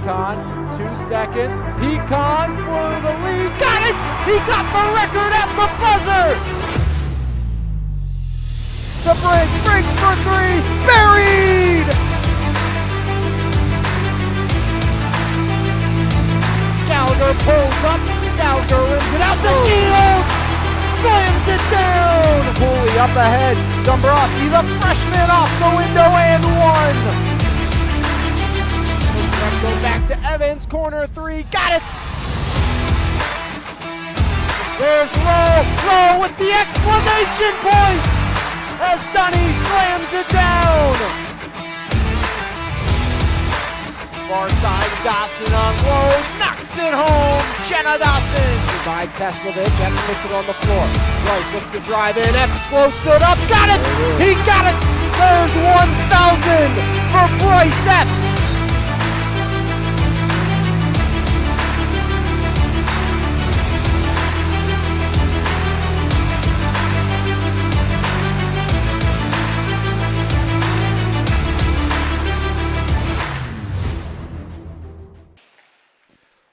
Pecan, 2 seconds. Pecan for the lead. Got it! He got the record at the buzzer! The break for 3, buried! Gallagher pulls up, Gallagher rims it out to Shields! Slams it down! Cooley up ahead, Dombrowski, the freshman off the window and 1! Go back to Evans, corner 3, got it! There's Lowe with the exclamation point! As Dunny slams it down! Far side, Dawson unloads, knocks it home! Jenna Dawson! By Teslavich, Epps puts it on the floor. Bryce looks to drive in, Epps floats it up, got it! He got it! There's 1,000 for Bryce Epps!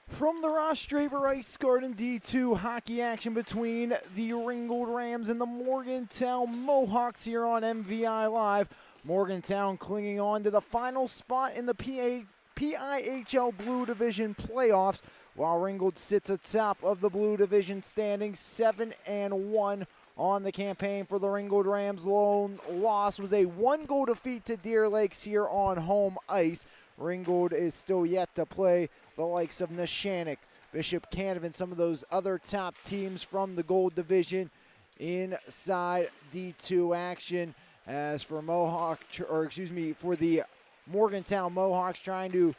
From the Ross Draver Ice Garden D2 hockey action between the Ringgold Rams and the Morgantown Mohawks here on MVI Live. Morgantown clinging on to the final spot in the PIHL Blue Division playoffs, while Ringgold sits atop of the Blue Division standing 7-1 on the campaign for the Ringgold Rams. Lone loss was a 1-goal defeat to Deer Lakes here on home ice. Ringgold is still yet to play the likes of Neshannock, Bishop Canevin, some of those other top teams from the Gold Division inside D2 action. As for for the Morgantown Mohawks, trying to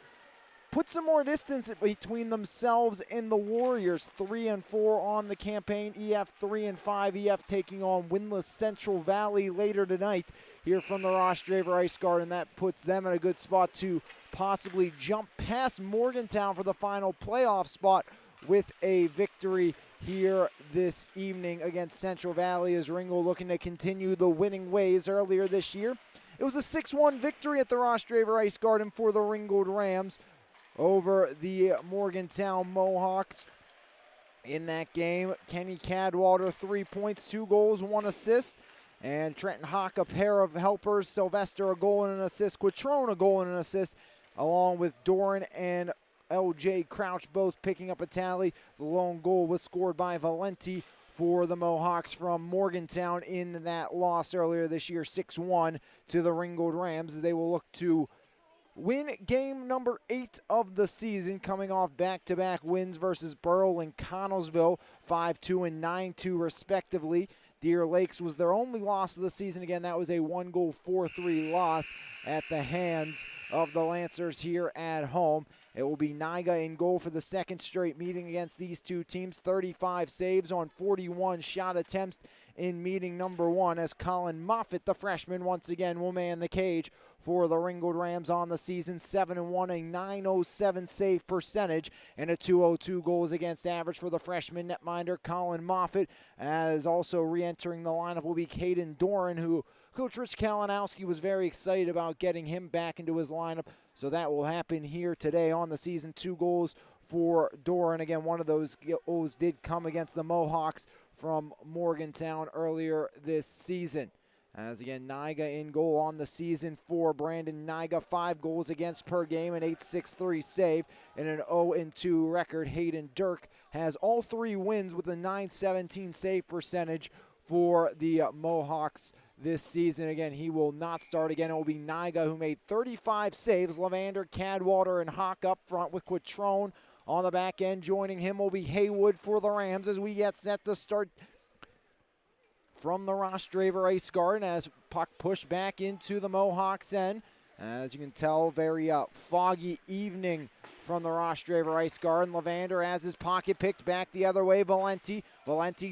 put some more distance between themselves and the Warriors. 3-4 on the campaign. EF 3-5. EF taking on winless Central Valley later tonight here from the Ross Draver Ice Garden. That puts them in a good spot to possibly jump past Morgantown for the final playoff spot with a victory here this evening against Central Valley, as Ringgold looking to continue the winning ways. Earlier this year, it was a 6-1 victory at the Ross Draver Ice Garden for the Ringgold Rams over the Morgantown Mohawks. In that game, Kenny Cadwater, 3 points, 2 goals, 1 assist. And Trenton Hawk, a pair of helpers. Sylvester, a goal and an assist. Quattrone, a goal and an assist. Along with Doran and LJ Crouch both picking up a tally. The lone goal was scored by Valenti for the Mohawks from Morgantown in that loss earlier this year, 6-1 to the Ringgold Rams, as they will look to win game number 8 of the season, coming off back-to-back wins versus Burrell and Connellsville, 5-2 and 9-2 respectively. Deer Lakes was their only loss of the season. Again, that was a 1-goal, 4-3 loss at the hands of the Lancers here at home. It will be Niga in goal for the second straight meeting against these two teams. 35 saves on 41 shot attempts in meeting number 1, as Colin Moffitt, the freshman, once again will man the cage for the Ringgold Rams on the season. 7-1, a .907 save percentage, and a .202 goals against average for the freshman netminder Colin Moffitt. As also re-entering the lineup will be Caden Doran, who Coach Rich Kalinowski was very excited about getting him back into his lineup. So that will happen here today on the season. 2 goals for Doran. Again, one of those goals did come against the Mohawks from Morgantown earlier this season. As again, Niga in goal on the season for Brandon Niga. 5 goals against per game, an .863 save, and an 0-2 record. Hayden Dirk has all 3 wins with a .917 save percentage for the Mohawks this season. Again, he will not start again. It will be Niga, who made 35 saves. Levander, Cadwater, and Hawk up front, with Quattrone on the back end. Joining him will be Haywood for the Rams, as we get set to start from the Ross Draver Ice Garden, as puck pushed back into the Mohawks end. As you can tell, very foggy evening from the Ross Draver Ice Garden. Levander has his pocket picked back the other way. Valenti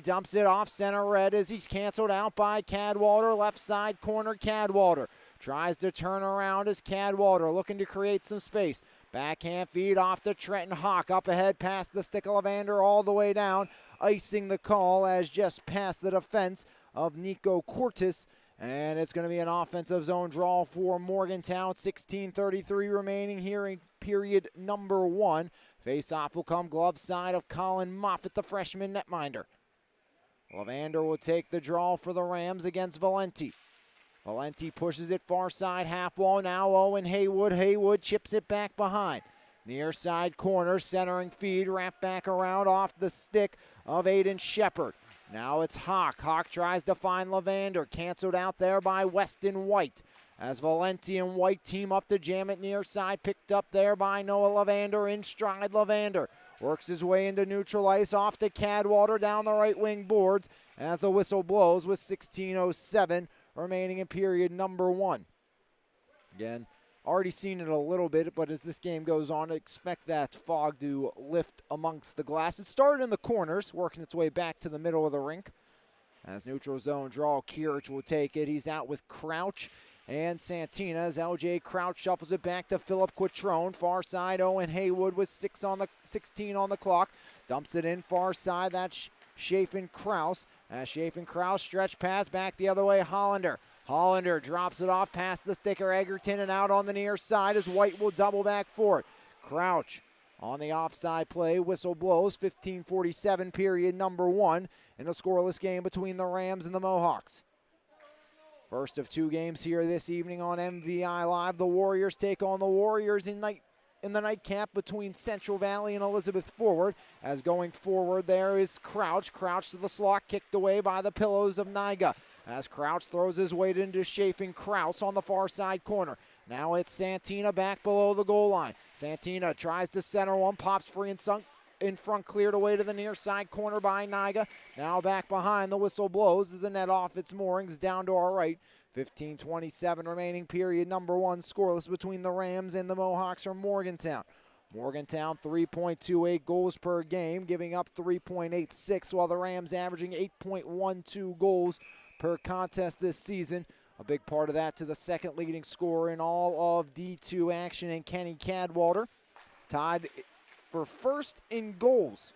dumps it off center red as he's canceled out by Cadwater. Left side corner, Cadwater tries to turn around as Cadwater looking to create some space. Backhand feed off to Trenton Hawk. Up ahead past the stick of Levander all the way down. Icing the call as just past the defense of Nico Cortis, And it's going to be an offensive zone draw for Morgantown. 16:33 remaining here in period number 1. Face-off will come glove side of Colin Moffitt, the freshman netminder. Levander will take the draw for the Rams against Valenti. Valenti pushes it far side half wall. Now Owen Haywood. Haywood chips it back behind. Near side corner, centering feed, wrap back around off the stick of Aiden Shepard. Now it's Hawk. Hawk tries to find Levander. Canceled out there by Weston White. As Valenti and White team up to jam it near side. Picked up there by Noah Levander. In stride Levander. Works his way into neutral ice. Off to Cadwater down the right wing boards. As the whistle blows with 16:07 remaining in period number 1. Again, already seen it a little bit, but as this game goes on, expect that fog to lift amongst the glass. It started in the corners, working its way back to the middle of the rink. As neutral zone draw, Kirich will take it. He's out with Crouch and Santina as LJ Crouch shuffles it back to Philip Quattrone. Far side, Owen Haywood with 16 on the clock. Dumps it in far side. That's Chafin Kraus. As Chafin Kraus stretch pass back the other way, Hollander. Hollander drops it off past the sticker, Egerton, and out on the near side as White will double back for it. Crouch on the offside play. Whistle blows. 15:47 period number 1 in a scoreless game between the Rams and the Mohawks. First of 2 games here this evening on MVI Live. The Warriors take on the Warriors in the nightcap between Central Valley and Elizabeth Forward. As going forward there is Crouch. Crouch to the slot, kicked away by the Pillows of Niga. As Crouch throws his weight into Chafin Kraus on the far side corner. Now it's Santina back below the goal line. Santina tries to center one, pops free and sunk in front, cleared away to the near side corner by Niga. Now back behind, the whistle blows as a net off its moorings down to our right. 15:27 remaining period number 1, scoreless between the Rams and the Mohawks from Morgantown. Morgantown 3.28 goals per game, giving up 3.86, while the Rams averaging 8.12 goals per contest this season. A big part of that to the second leading scorer in all of D2 action in Kenny Cadwater. Tied for first in goals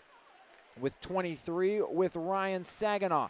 with 23 with Ryan Saginaw.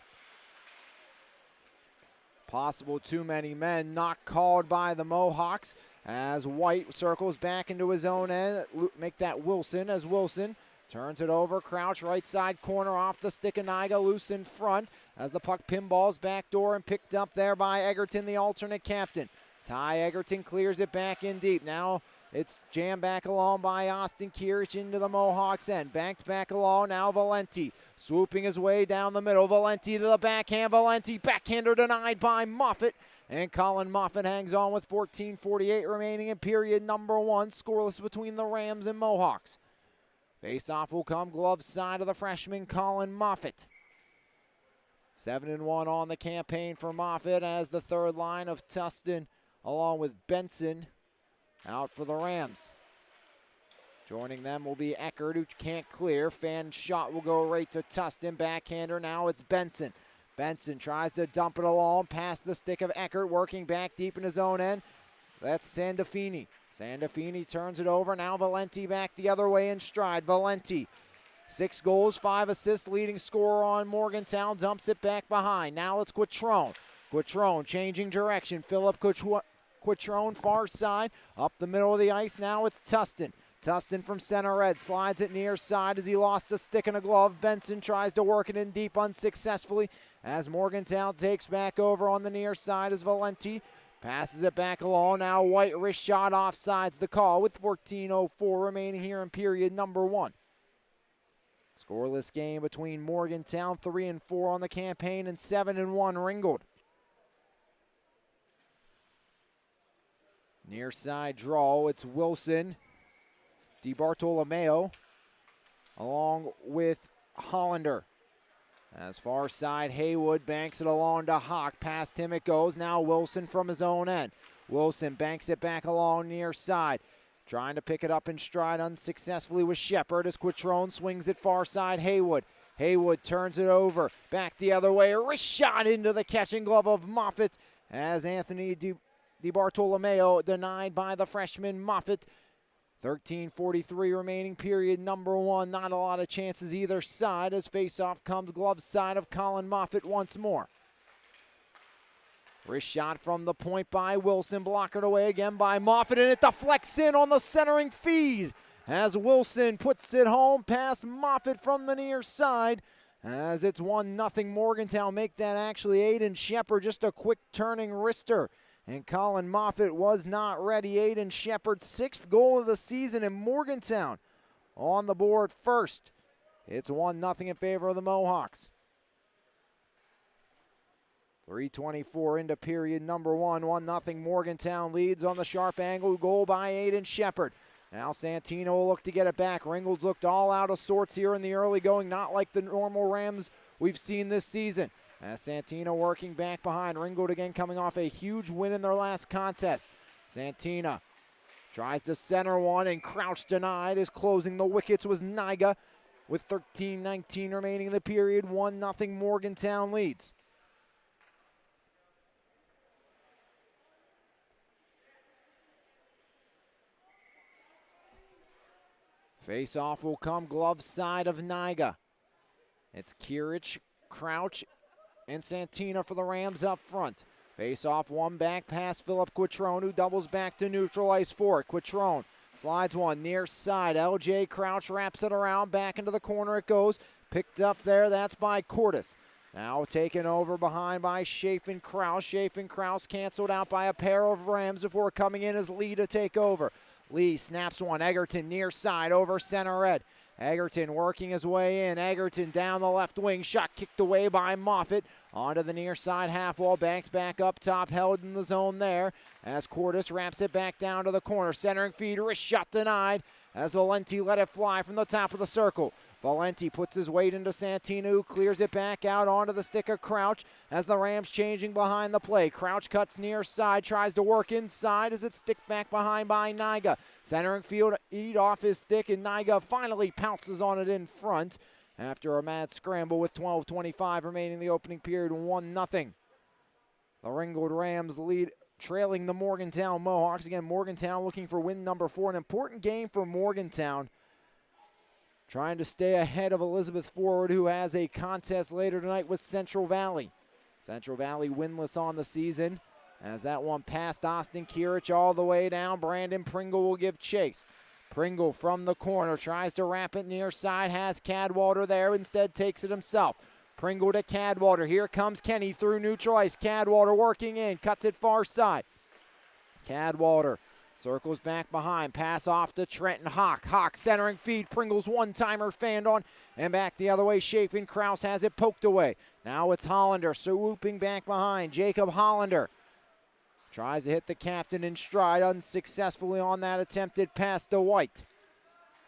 Possible too many men not called by the Mohawks as White circles back into his own end. Make that Wilson as Wilson turns it over. Crouch right side corner off the stick of Niga, loose in front as the puck pinballs back door and picked up there by Egerton, the alternate captain. Ty Egerton clears it back in deep. Now it's jammed back along by Austin Kirich into the Mohawks end. Banked back along, now Valenti. Swooping his way down the middle. Valenti to the backhand. Valenti, backhander denied by Moffitt. And Colin Moffitt hangs on with 14:48 remaining in period number 1. Scoreless between the Rams and Mohawks. Face-off will come glove side of the freshman Colin Moffitt. 7-1 on the campaign for Moffitt as the third line of Tustin along with Benson out for the Rams. Joining them will be Eckert, who can't clear. Fan shot will go right to Tustin. Backhander, now it's Benson. Benson tries to dump it along past the stick of Eckert, working back deep in his own end. That's Sandafini. Sandafini turns it over. Now Valenti back the other way in stride. Valenti, 6 goals, 5 assists, leading scorer on Morgantown. Dumps it back behind. Now it's Quattrone. Quattrone changing direction. Philip Quattrone far side. Up the middle of the ice. Now it's Tustin. Tustin from center red slides it near side as he lost a stick and a glove. Benson tries to work it in deep unsuccessfully as Morgantown takes back over on the near side as Valenti passes it back along. Now White, wrist shot offsides the call with 14:04 remaining here in period number 1. Scoreless game between Morgantown, 3-4 on the campaign, and 7-1 Ringgold. Near side draw, it's Wilson, DiBartolomeo, along with Hollander. As far side, Haywood banks it along to Hawk. Past him it goes. Now Wilson from his own end. Wilson banks it back along near side. Trying to pick it up in stride unsuccessfully with Shepard as Quattrone swings it far side. Haywood. Haywood turns it over. Back the other way. A wrist shot into the catching glove of Moffitt as Anthony DiBartolomeo denied by the freshman Moffitt. 13:43 remaining period number 1. Not a lot of chances either side as face-off comes glove side of Colin Moffitt once more. Wrist shot from the point by Wilson, blockered away again by Moffitt, and it deflects in on the centering feed as Wilson puts it home past Moffitt from the near side. As it's 1-0 Morgantown, make that actually Aiden Shepard, just a quick turning wrister. And Colin Moffitt was not ready. Aiden Shepard's 6th goal of the season, in Morgantown on the board first. It's 1-0 in favor of the Mohawks. 3:24 into period number 1. 1-0 Morgantown leads on the sharp angle goal by Aiden Shepard. Now Santino will look to get it back. Ringgold's looked all out of sorts here in the early going, not like the normal Rams we've seen this season. As Santino working back behind. Ringgold again coming off a huge win in their last contest. Santina tries to center one, and Crouch denied. As closing the wickets was Niga with 13:19 remaining in the period. 1-0 Morgantown leads. Face-off will come glove side of Niga. It's Kirich, Crouch, and Santina for the Rams up front. Face-off, one back past Philip Quattrone, who doubles back to neutral ice for it. Quattrone slides one near side. LJ Crouch wraps it around. Back into the corner it goes. Picked up there. That's by Cordes. Now taken over behind by Chafin Kraus. Chafin Kraus canceled out by a pair of Rams before coming in as Lee to take over. Lee snaps one. Egerton near side over center red. Egerton working his way in. Egerton down the left wing. Shot kicked away by Moffitt. Onto the near side half wall. Banks back up top. Held in the zone there as Cordes wraps it back down to the corner. Centering feed. Wrist shot denied as Valenti let it fly from the top of the circle. Valenti puts his weight into Santino, who clears it back out onto the stick of Crouch as the Rams changing behind the play. Crouch cuts near side, tries to work inside as it's stick back behind by Niga. Centering field, eat off his stick, and Niga finally pounces on it in front after a mad scramble with 12:25 remaining in the opening period. 1-0. The Ringgold Rams lead, trailing the Morgantown Mohawks. Again, Morgantown looking for win number 4. An important game for Morgantown, trying to stay ahead of Elizabeth Forward, who has a contest later tonight with Central Valley. Central Valley winless on the season, as that one passed Austin Kirich all the way down. Brandon Pringle will give chase. Pringle from the corner tries to wrap it near side, has Cadwater there, instead takes it himself. Pringle to Cadwater. Here comes Kenny through neutral ice. Cadwater working in, cuts it far side. Cadwater circles back behind, pass off to Trenton Hawk. Hawk centering feed, Pringle's one-timer fanned on, and back the other way. Chafin Kraus has it poked away. Now it's Hollander swooping back behind. Jacob Hollander tries to hit the captain in stride, unsuccessfully on that attempted pass to White.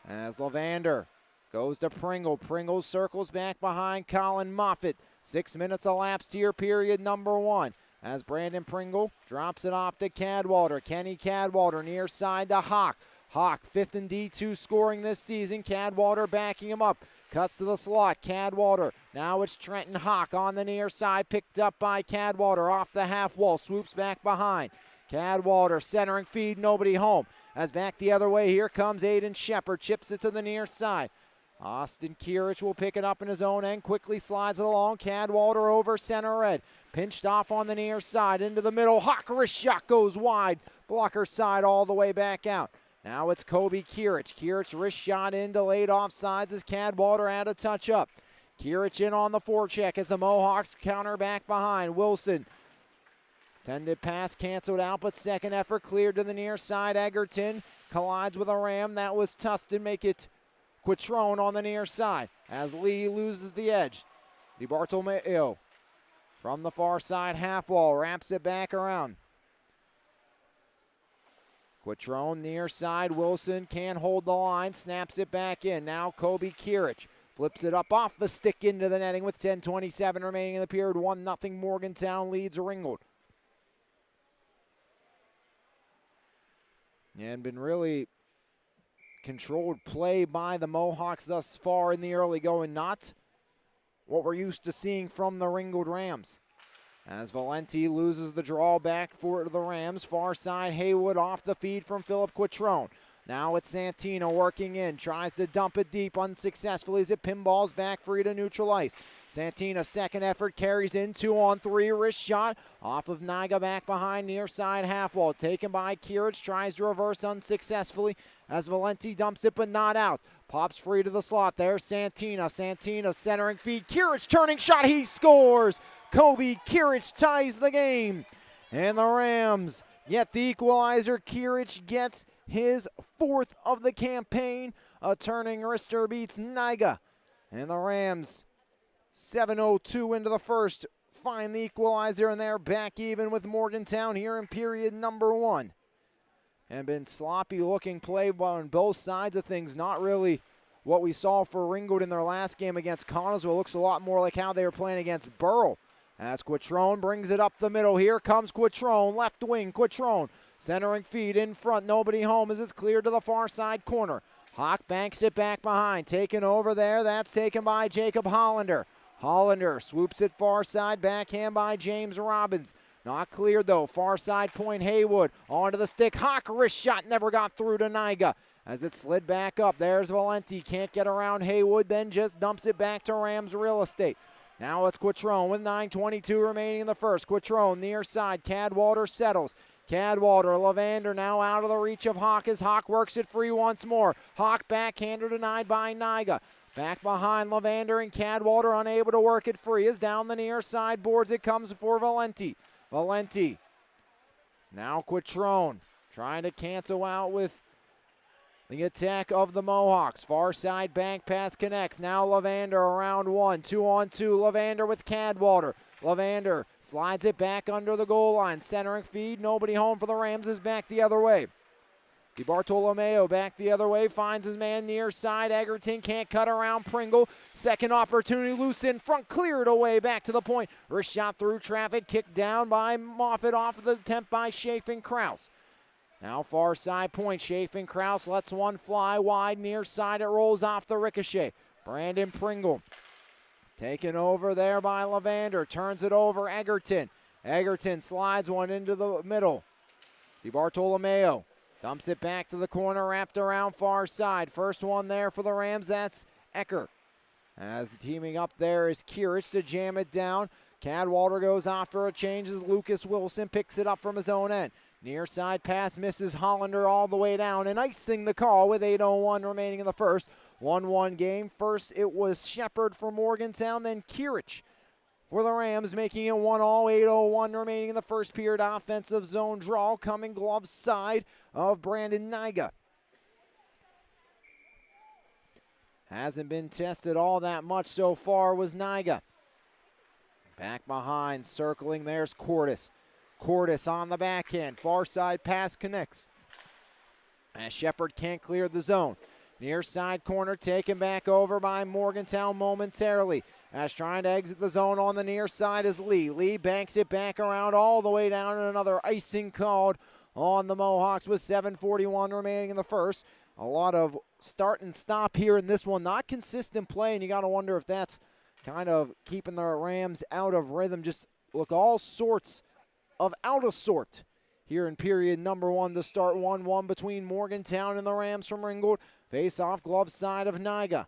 As Levander goes to Pringle. Pringle circles back behind Colin Moffitt. 6 minutes elapsed here, period number 1. As Brandon Pringle drops it off to Cadwater. Kenny Cadwater near side to Hawk. Hawk, 5th in D2 scoring this season. Cadwater backing him up. Cuts to the slot. Cadwater. Now it's Trenton Hawk on the near side. Picked up by Cadwater off the half wall. Swoops back behind. Cadwater centering feed. Nobody home. As back the other way, here comes Aiden Shepard. Chips it to the near side. Austin Kirich will pick it up in his own end. Quickly slides it along. Cadwater over center red. Pinched off on the near side into the middle. Hawk wrist shot goes wide. Blocker side all the way back out. Now it's Kobe Kirich. Kirich wrist shot in, delayed offsides as Cadwater had a touch up. Kirich in on the forecheck as the Mohawks counter back behind. Wilson. Tended pass canceled out, but second effort cleared to the near side. Egerton collides with a Ram. That was Tustin. Make it Quattrone on the near side as Lee loses the edge. DiBartolomeo from the far side half wall wraps it back around. Quattrone near side. Wilson can't hold the line. Snaps it back in. Now Kobe Kirich flips it up off the stick into the netting with 10:27 remaining in the period. 1-0 Morgantown leads Ringgold. And been really controlled play by the Mohawks thus far in the early going. Not what we're used to seeing from the Ringgold Rams. As Valenti loses the draw back for the Rams. Far side, Haywood off the feed from Philip Quattrone. Now it's Santina working in, tries to dump it deep unsuccessfully as it pinballs back free to neutral ice. Santina, second effort, carries in, 2-on-3, wrist shot off of Niga, back behind near side half wall. Taken by Kirich, tries to reverse unsuccessfully as Valenti dumps it but not out. Pops free to the slot, there's Santina. Santina centering feed, Kirich turning shot, he scores! Kobe Kirich ties the game. And the Rams get the equalizer. Kirich gets his fourth of the campaign. A turning wrister beats Niga. And the Rams, 7:02 into the first, find the equalizer, and they're back even with Morgantown here in period number 1. And been sloppy looking play on both sides of things. Not really what we saw for Ringgold in their last game against Connellsville. Looks a lot more like how they were playing against Burrell. As Quattrone brings it up the middle. Here comes Quattrone, left wing, Quattrone. Centering feed in front, nobody home as it's cleared to the far side corner. Hawk banks it back behind, taken over there. That's taken by Jacob Hollander. Hollander swoops it far side, backhand by James Robbins. Not cleared though, far side point Haywood. Onto the stick, Hawk, wrist shot, never got through to Niga. As it slid back up, there's Valenti, can't get around Haywood, then just dumps it back to Rams real estate. Now it's Quattrone with 9:22 remaining in the first. Quattrone near side, Cadwallader settles. Cadwallader, Lavander now out of the reach of Hawk as Hawk works it free once more. Hawk backhander denied by Niga. Back behind Lavander and Cadwallader unable to work it free as down the near side boards it comes for Valenti. Valenti. Now Quattrone trying to cancel out with the attack of the Mohawks. Far side bank pass connects. Now Lavander around 1. 2-on-2. Lavander with Cadwallader. Lavander slides it back under the goal line. Centering feed. Nobody home for the Rams is back the other way. DiBartolomeo back the other way. Finds his man near side. Egerton can't cut around Pringle. Second opportunity loose in front. Cleared away back to the point. Wrist shot through traffic. Kicked down by Moffitt off of the attempt by Chafin Kraus. Now far side point, Chafin Kraus lets one fly wide near side. It rolls off the ricochet. Brandon Pringle taken over there by Lavander. Turns it over, Egerton. Egerton slides one into the middle. DiBartolomeo dumps it back to the corner, wrapped around far side. First one there for the Rams, that's Ecker. As teaming up there is Kirich to jam it down. Cadwallader goes off for a change as Lucas Wilson picks it up from his own end. Near side pass misses Hollander all the way down, and icing the call with 8:01 remaining in the first. 1-1 game. First it was Shepard for Morgantown, then Kirich for the Rams, making it 1-1. 8:01 remaining in the first period. Offensive zone draw coming glove side of Brandon Niga. Hasn't been tested all that much so far was Niga. Back behind, circling, there's Cordes. Cordes on the backhand, far side pass connects. As Shepard can't clear the zone. Near side corner taken back over by Morgantown momentarily. As trying to exit the zone on the near side is Lee. Lee banks it back around all the way down, and another icing called on the Mohawks with 7:41 remaining in the first. A lot of start and stop here in this one. Not consistent play, and you got to wonder if that's kind of keeping the Rams out of rhythm. Just look all sorts of out of sort here in period number 1 to start. 1-1 between Morgantown and the Rams from Ringgold. Face off glove side of Niga.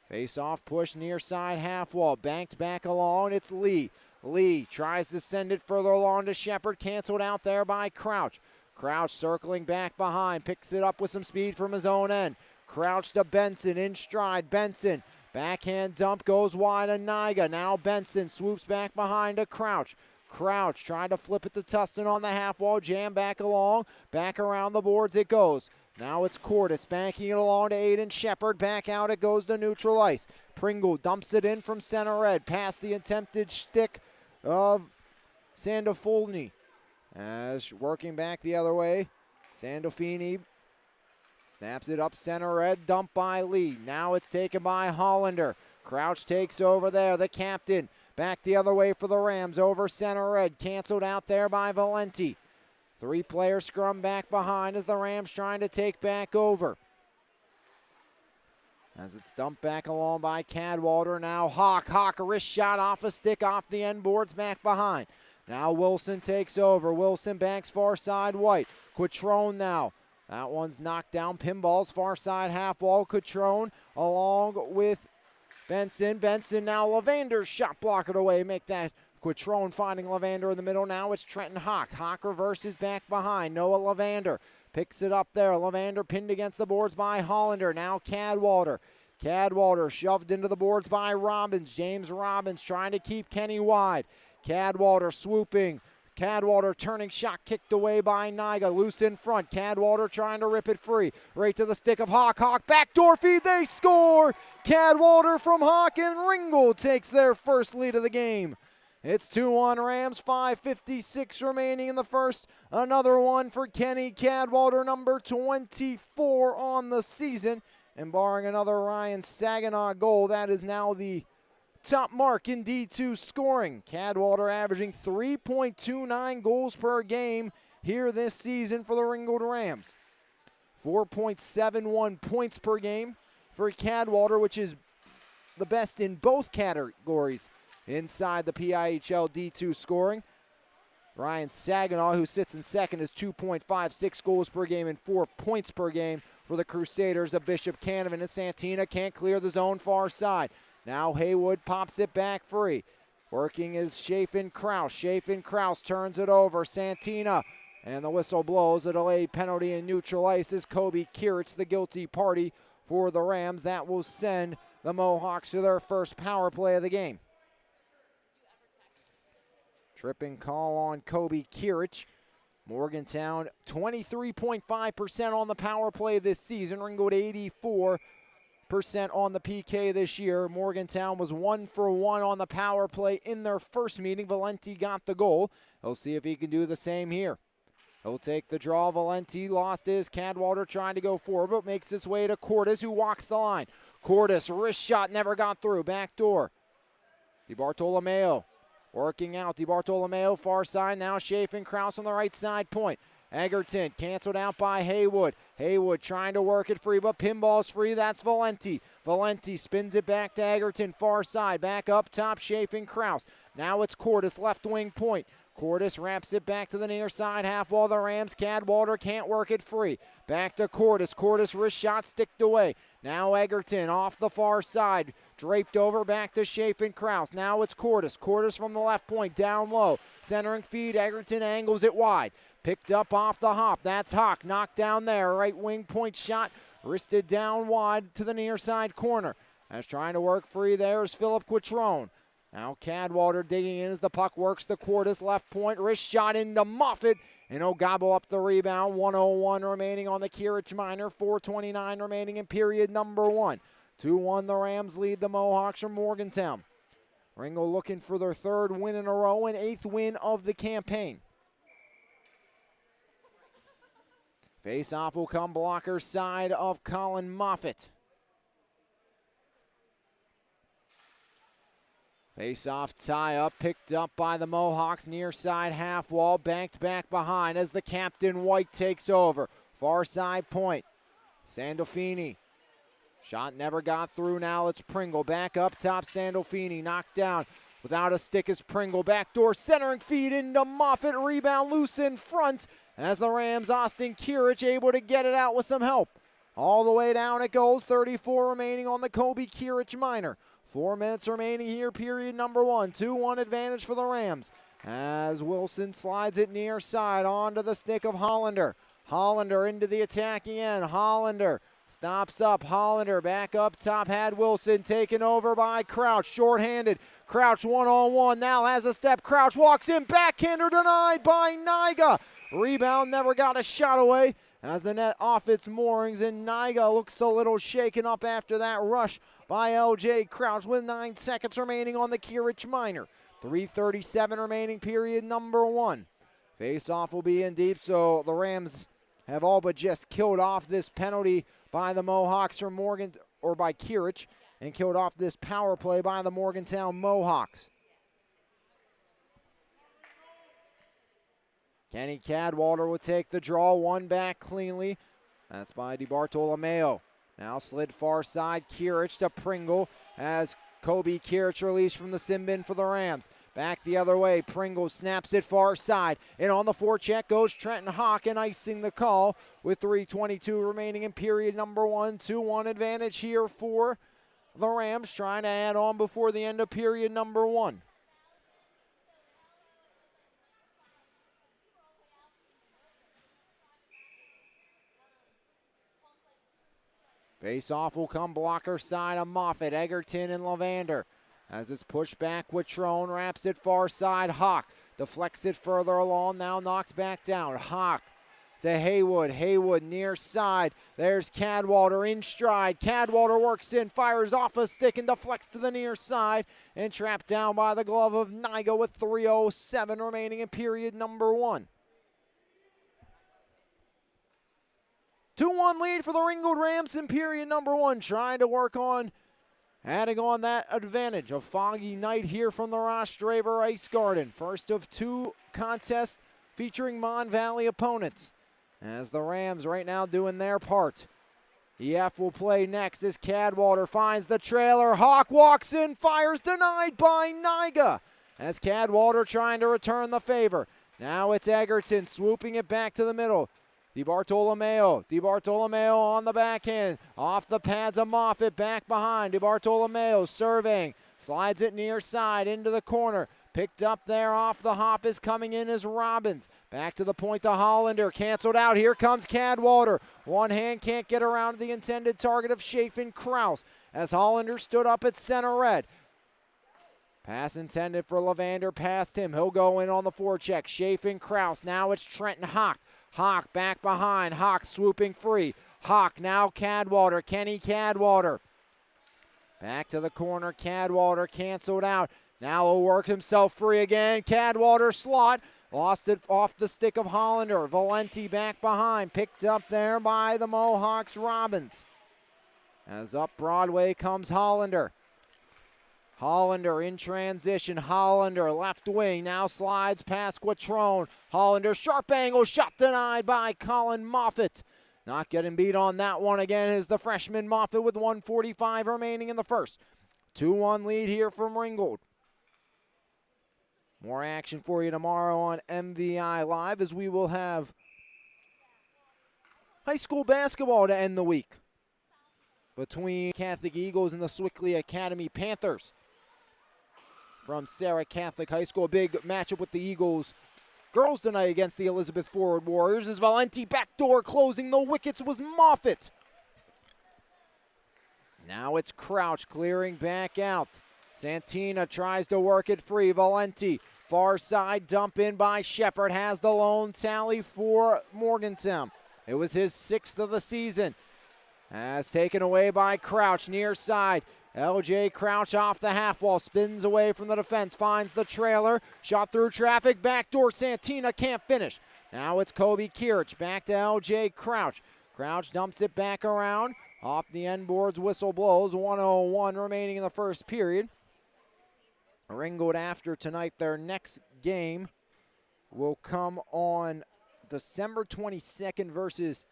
Face off push near side half wall. Banked back along. It's Lee. Lee tries to send it further along to Shepard. Canceled out there by Crouch. Crouch circling back behind. Picks it up with some speed from his own end. Crouch to Benson in stride. Benson. Backhand dump goes wide to Niga. Now Benson swoops back behind to Crouch. Crouch trying to flip it to Tustin on the half wall. Jam back along. Back around the boards it goes. Now it's Cordes banking it along to Aiden Shepard. Back out it goes to neutral ice. Pringle dumps it in from center red. Past the attempted stick of Sandolfini. As working back the other way. Sandolfini snaps it up center red, dump by Lee. Now it's taken by Hollander. Crouch takes over there, the captain. Back the other way for the Rams, over center red. Canceled out there by Valenti. 3-player scrum back behind as the Rams trying to take back over. As it's dumped back along by Cadwallader. Now Hawk, a wrist shot off a stick off the end boards back behind. Now Wilson takes over. Wilson banks far side White. Quattrone now. That one's knocked down. Pinballs far side half wall. Quattrone along with Benson. Benson now Lavander's shot blocked away. Make that Quattrone finding Lavander in the middle. Now it's Trenton Hawk. Hawk reverses back behind. Noah Lavander picks it up there. Lavander pinned against the boards by Hollander. Now Cadwallader. Cadwallader shoved into the boards by Robbins. James Robbins trying to keep Kenny wide. Cadwallader swooping. Cadwallader turning shot kicked away by Niga. Loose in front. Cadwallader trying to rip it free. Right to the stick of Hawk. Hawk backdoor feed. They score. Cadwallader from Hawk, and Ringgold takes their first lead of the game. It's 2-1 Rams. 5:56 remaining in the first. Another one for Kenny Cadwallader, number 24 on the season. And barring another Ryan Saginaw goal, that is now the top mark in D2 scoring. Cadwallader averaging 3.29 goals per game here this season for the Ringgold Rams. 4.71 points per game for Cadwallader, which is the best in both categories inside the PIHL D2 scoring. Ryan Saginaw, who sits in second, is 2.56 goals per game and 4 points per game for the Crusaders of Bishop Canavan. And Santina can't clear the zone far side. Now Haywood pops it back free. Working is Chafin Kraus. Chafin Kraus turns it over. Santina, and the whistle blows. A delayed penalty and neutral ice as Kobe Kirich, the guilty party for the Rams. That will send the Mohawks to their first power play of the game. Tripping call on Kobe Kirich. Morgantown 23.5% on the power play this season. Ringgold 84% on the PK this year. Morgantown was 1 for 1 on the power play in their first meeting. Valenti got the goal. He'll see if he can do the same here. He'll take the draw. Valenti lost his. Cadwallader trying to go forward, but makes his way to Cordes, who walks the line. Cordes, wrist shot, never got through. Back door. DiBartolomeo working out. DiBartolomeo, far side. Now Chafin Kraus on the right side point. Egerton canceled out by Haywood. Haywood trying to work it free, but pinball's free. That's Valenti. Valenti spins it back to Egerton, far side. Back up top, Chafin Kraus. Now it's Cordes, left wing point. Cordes wraps it back to the near side half wall. The Rams. Cadwallader can't work it free. Back to Cordes. Cordes wrist shot sticked away. Now Egerton off the far side. Draped over back to Chafin Kraus. Now it's Cordes. Cordes from the left point down low. Centering feed. Egerton angles it wide. Picked up off the hop. That's Hawk. Knocked down there. Right wing point shot. Wristed down wide to the near side corner. As trying to work free there is Philip Quattrone. Now Cadwallader digging in as the puck works the Cordes left point. Wrist shot into Moffett. And he'll gobble up the rebound. 1:01 remaining on the Kirich minor. 4:29 remaining in period number 1. 2-1 the Rams lead the Mohawks from Morgantown. Ringgold looking for their third win in a row and 8th win of the campaign. Face-off will come blocker side of Colin Moffett. Face-off tie-up, picked up by the Mohawks, near side half wall, banked back behind as the captain White takes over. Far side point, Sandolfini. Shot never got through, now it's Pringle. Back up top, Sandolfini, knocked down. Without a stick is Pringle, backdoor centering feed into Moffett, rebound loose in front. As the Rams, Austin Kirich able to get it out with some help. All the way down it goes, 34 remaining on the Kobe Kirich minor. 4 minutes remaining here, period number 1. 2-1 advantage for the Rams. As Wilson slides it near side onto the stick of Hollander. Hollander into the attacking end. Hollander stops up. Hollander back up top. Had Wilson taken over by Crouch. Short-handed. Crouch one-on-one. Now has a step. Crouch walks in. Backhander denied by Niga. Rebound never got a shot away. As the net off its moorings, and Niga looks a little shaken up after that rush by L.J. Crouch with 9 seconds remaining on the Kirich minor. 3:37 remaining, period number 1. Face-off will be in deep, so the Rams have all but just killed off this penalty by the Mohawks from by Kirich, and killed off this power play by the Morgantown Mohawks. Kenny Cadwallader will take the draw, one back cleanly. That's by DiBartolomeo. Now slid far side, Kirich to Pringle as Kobe Kirich released from the sin bin for the Rams. Back the other way, Pringle snaps it far side. And on the forecheck goes Trenton Hawk, and icing the call with 3:22 remaining in period number 1. 2-1 advantage here for the Rams, trying to add on before the end of period number 1. Face-off will come blocker side of Moffitt, Egerton, and Levander. As it's pushed back, Watrone wraps it far side. Hawk deflects it further along, now knocked back down. Hawk to Haywood. Haywood near side. There's Cadwallader in stride. Cadwallader works in, fires off a stick and deflects to the near side. And trapped down by the glove of Niga with 3:07 remaining in period number 1. 2-1 lead for the Ringgold Rams in period number 1, trying to work on adding on that advantage. A foggy night here from the Rostraver Ice Garden. First of 2 contests featuring Mon Valley opponents, as the Rams right now doing their part. EF will play next as Cadwallader finds the trailer. Hawk walks in, fires, denied by Niga, as Cadwallader trying to return the favor. Now it's Egerton swooping it back to the middle. DiBartolomeo on the backhand. Off the pads of Moffitt, back behind. DiBartolomeo surveying. Slides it near side into the corner. Picked up there off the hop is coming in as Robbins. Back to the point to Hollander. Canceled out. Here comes Cadwallader. One hand can't get around the intended target of Chafin Kraus as Hollander stood up at center red. Pass intended for Levander past him. He'll go in on the forecheck. Chafin Kraus. Now it's Trenton Hawk. Hawk back behind. Hawk swooping free. Hawk now Cadwallader. Kenny Cadwallader. Back to the corner. Cadwallader canceled out. Now he'll work himself free again. Cadwallader slot. Lost it off the stick of Hollander. Valenti back behind. Picked up there by the Mohawks Robbins. As up Broadway comes Hollander. Hollander in transition. Hollander left wing. Now slides past Watrone. Hollander sharp angle. Shot denied by Colin Moffitt. Not getting beat on that one again is the freshman Moffitt with 1:45 remaining in the first. 2-1 lead here from Ringgold. More action for you tomorrow on MVI Live, as we will have high school basketball to end the week between Catholic Eagles and the Swickley Academy Panthers from Sarah Catholic High School. A big matchup with the Eagles girls tonight against the Elizabeth Forward Warriors, as Valenti backdoor closing the wickets was Moffitt. Now it's Crouch clearing back out. Santina tries to work it free. Valenti, far side dump in by Shepard, has the lone tally for Morgantown. It was his 6th of the season. As taken away by Crouch near side. LJ Crouch off the half wall, spins away from the defense, finds the trailer, shot through traffic, backdoor Santina can't finish. Now it's Kobe Kirich, back to LJ Crouch. Crouch dumps it back around, off the end boards, whistle blows, 1:01 remaining in the first period. Ringgold, after tonight, their next game will come on December 22nd versus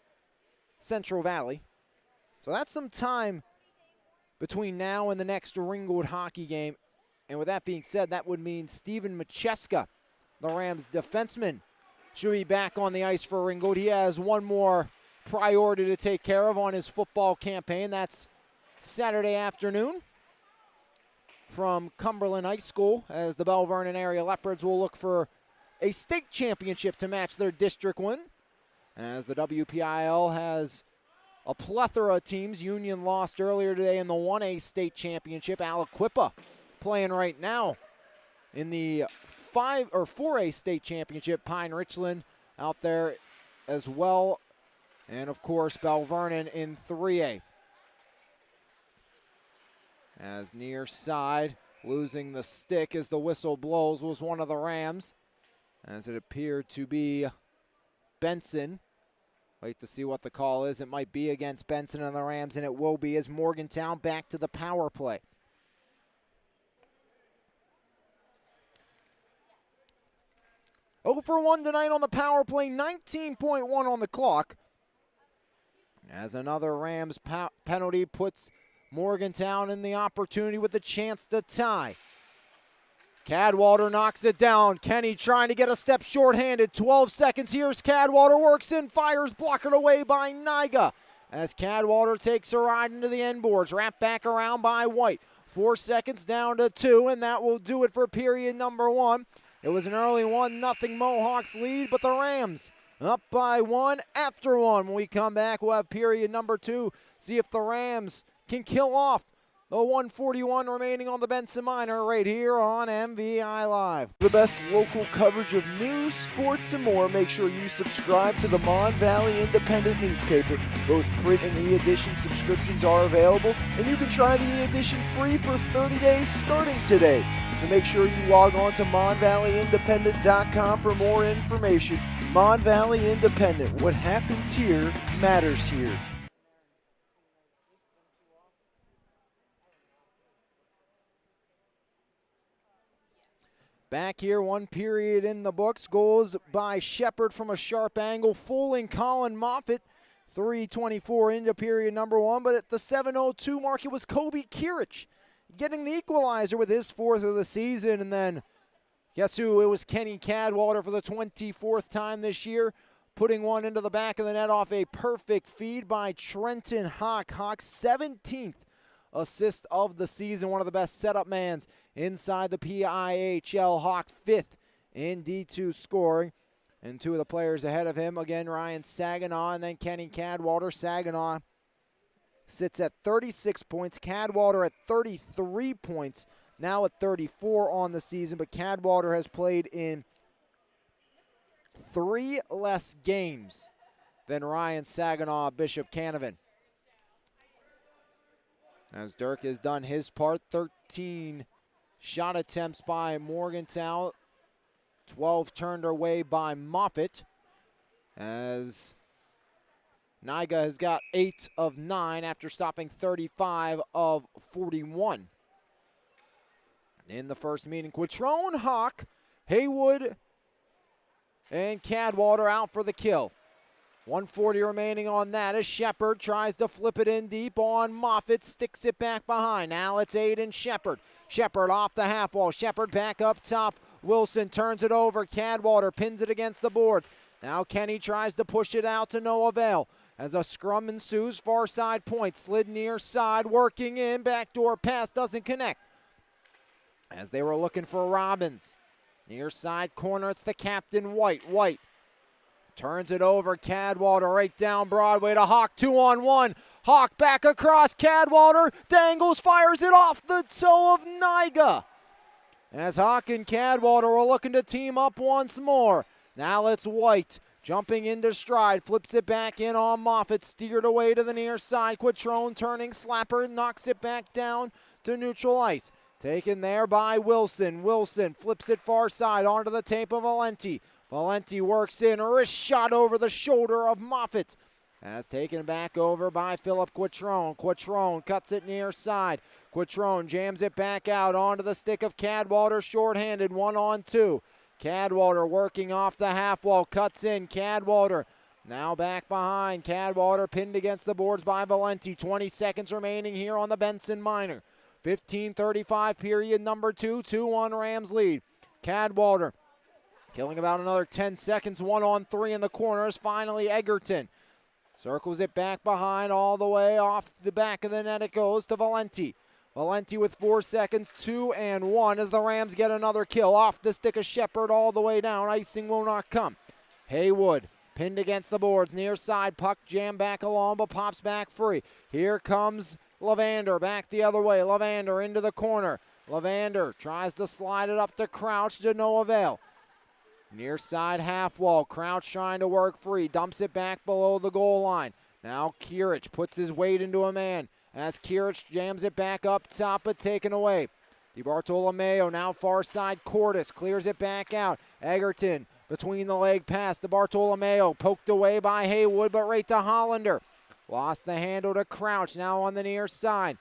Central Valley. So that's some time between now and the next Ringgold hockey game. And with that being said, that would mean Steven Macheska, the Rams defenseman, should be back on the ice for Ringgold. He has one more priority to take care of on his football campaign. That's Saturday afternoon from Cumberland High School, as the Bell Vernon area Leopards will look for a state championship to match their district win, as the WPIL has a plethora of teams. Union lost earlier today in the 1A state championship. Aliquippa playing right now in the 4A state championship. Pine Richland out there as well. And of course, Bell Vernon in 3A. As near side, losing the stick as the whistle blows, was one of the Rams, as it appeared to be Benson. Wait to see what the call is. It might be against Benson and the Rams, and it will be, as Morgantown back to the power play. Oh for 1 tonight on the power play, 19.1 on the clock. As another Rams penalty puts Morgantown in the opportunity with a chance to tie. Cadwallader knocks it down. Kenny trying to get a step shorthanded. 12 seconds. Here's Cadwallader, works in, fires, blocked away by Nyga. As Cadwallader takes a ride into the end boards. Wrapped back around by White. 4 seconds down to 2, and that will do it for period number 1. It was an early 1-0 Mohawks lead, but the Rams up by 1 after 1. When we come back, we'll have period number 2. See if the Rams can kill off the 141 remaining on the Benson Minor right here on MVI Live. The best local coverage of news, sports, and more. Make sure you subscribe to the Mon Valley Independent newspaper. Both print and e-edition subscriptions are available, and you can try the e-edition free for 30 days starting today. So make sure you log on to MonValleyIndependent.com for more information. Mon Valley Independent. What happens here matters here. Back here, 1 period in the books. Goals by Shepard from a sharp angle, fooling Colin Moffitt. 3:24 into period number 1, but at the 7:02 mark, it was Kobe Kirich getting the equalizer with his 4th of the season. And then, guess who? It was Kenny Cadwallader for the 24th time this year, putting one into the back of the net off a perfect feed by Trenton Hawk. Hawk's 17th assist of the season, one of the best setup mans inside the PIHL. Hawk 5th in D2 scoring, and 2 of the players ahead of him, again, Ryan Saginaw and then Kenny Cadwallader. Saginaw sits at 36 points, Cadwallader at 33 points, now at 34 on the season, but Cadwallader has played in 3 less games than Ryan Saginaw, Bishop Canavan. As Dirk has done his part, 13 shot attempts by Morgantown, 12 turned away by Moffitt. As Nyga has got 8 of 9 after stopping 35 of 41. In the first meeting, Quattrone, Hawk, Haywood, and Cadwallader out for the kill. 140 remaining on that as Shepard tries to flip it in deep on Moffitt, sticks it back behind. Now it's Aiden Shepard. Shepard off the half wall. Shepard back up top. Wilson turns it over. Cadwallader pins it against the boards. Now Kenny tries to push it out to no avail. As a scrum ensues, far side point, slid near side, working in, backdoor pass doesn't connect. As they were looking for Robbins. Near side corner, it's the captain, White. White turns it over, Cadwallader right down Broadway to Hawk, 2-on-1. Hawk back across, Cadwallader dangles, fires it off the toe of Nyga. As Hawk and Cadwallader were looking to team up once more. Now it's White jumping into stride, flips it back in on Moffitt, steered away to the near side. Quattrone turning, slapper, knocks it back down to neutral ice. Taken there by Wilson. Wilson flips it far side onto the tape of Valenti. Valenti works in, wrist shot over the shoulder of Moffitt. As taken back over by Philip Quattrone. Quattrone cuts it near side. Quattrone jams it back out onto the stick of Cadwallader, shorthanded, 1-on-2. Cadwallader working off the half wall, cuts in. Cadwallader now back behind. Cadwallader pinned against the boards by Valenti. 20 seconds remaining here on the Benson Minor. 15:35 period number 2, 2-1 Rams lead. Cadwallader killing about another 10 seconds, 1-on-3 in the corners. Finally, Egerton circles it back behind, all the way off the back of the net it goes to Valenti. Valenti with 4 seconds, 2-1 as the Rams get another kill. Off the stick of Shepard all the way down. Icing will not come. Haywood pinned against the boards. Near side, puck jammed back along, but pops back free. Here comes Levander back the other way. Levander into the corner. Levander tries to slide it up to Crouch, to no avail. Near side half wall, Crouch trying to work free, dumps it back below the goal line. Now Kirich puts his weight into a man as Kirich jams it back up top, but taken away. DiBartolomeo now far side, Cordes clears it back out. Egerton between the leg pass to Bartolomeo, poked away by Haywood, but right to Hollander. Lost the handle to Crouch, now on the near side.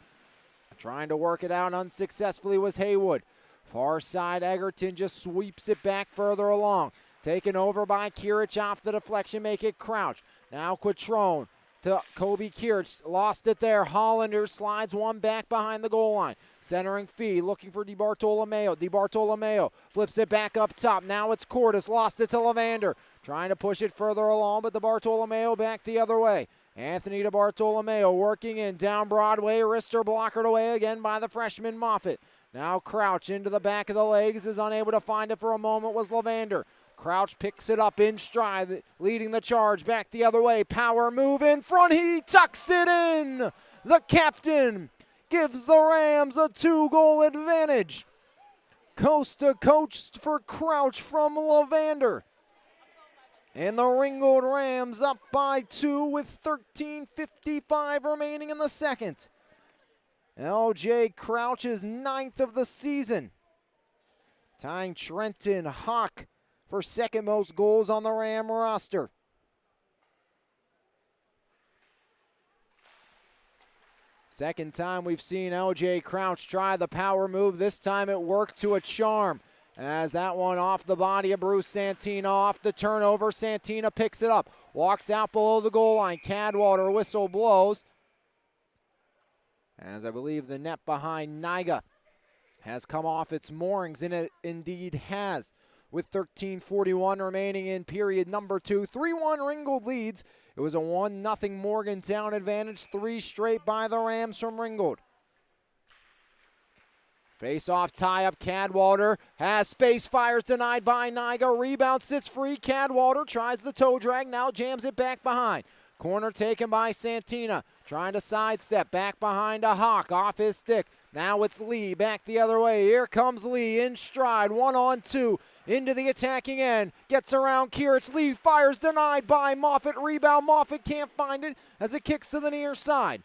Trying to work it out unsuccessfully was Haywood. Far side, Egerton just sweeps it back further along. Taken over by Kirich off the deflection, make it Crouch. Now Quattrone to Kobe Kirch. Lost it there. Hollander slides one back behind the goal line. Centering Fee, looking for DiBartolomeo. DiBartolomeo flips it back up top. Now it's Cordes. Lost it to Levander. Trying to push it further along, but DiBartolomeo back the other way. Anthony DiBartolomeo working in down Broadway. Wrister blockered away again by the freshman Moffitt. Now Crouch into the back of the legs. Is unable to find it for a moment was Levander. Crouch picks it up in stride, leading the charge back the other way. Power move in front. He tucks it in. The captain gives the Rams a 2-goal advantage. Coast to coast for Crouch from Levander. And the Ringgold Rams up by 2 with 13:55 remaining in the second. LJ Crouch is 9th of the season, tying Trenton Hawk for second most goals on the Ram roster. Second time we've seen LJ Crouch try the power move. This time it worked to a charm. As that one off the body of Bruce Santina, off the turnover, Santina picks it up, walks out below the goal line. Cadwater whistle blows, as I believe the net behind Niga has come off its moorings, and it indeed has. With 13:41 remaining in period number 2, 3-1 Ringgold leads. It was a 1-0 Morgantown advantage, 3 straight by the Rams from Ringgold. Face-off tie-up, Cadwater has space, fires denied by Niga. Rebound sits free, Cadwater tries the toe drag, now jams it back behind. Corner taken by Santina, trying to sidestep, back behind a Hawk, off his stick. Now it's Lee, back the other way. Here comes Lee in stride, 1-on-2, into the attacking end. Gets around Kirich, Lee fires, denied by Moffitt. Rebound, Moffitt can't find it as it kicks to the near side.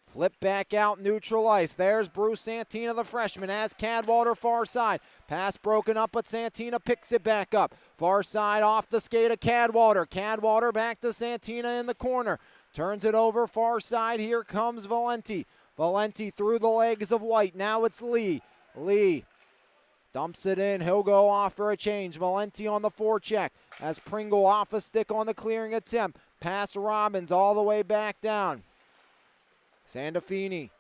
Flip back out, neutral ice. There's Bruce Santina, the freshman, as Cadwater far side. Pass broken up, but Santina picks it back up. Far side off the skate of Cadwater. Cadwater back to Santina in the corner. Turns it over far side. Here comes Valenti. Valenti through the legs of White. Now it's Lee. Lee dumps it in. He'll go off for a change. Valenti on the forecheck as Pringle off a stick on the clearing attempt. Pass Robbins all the way back down. Sandafini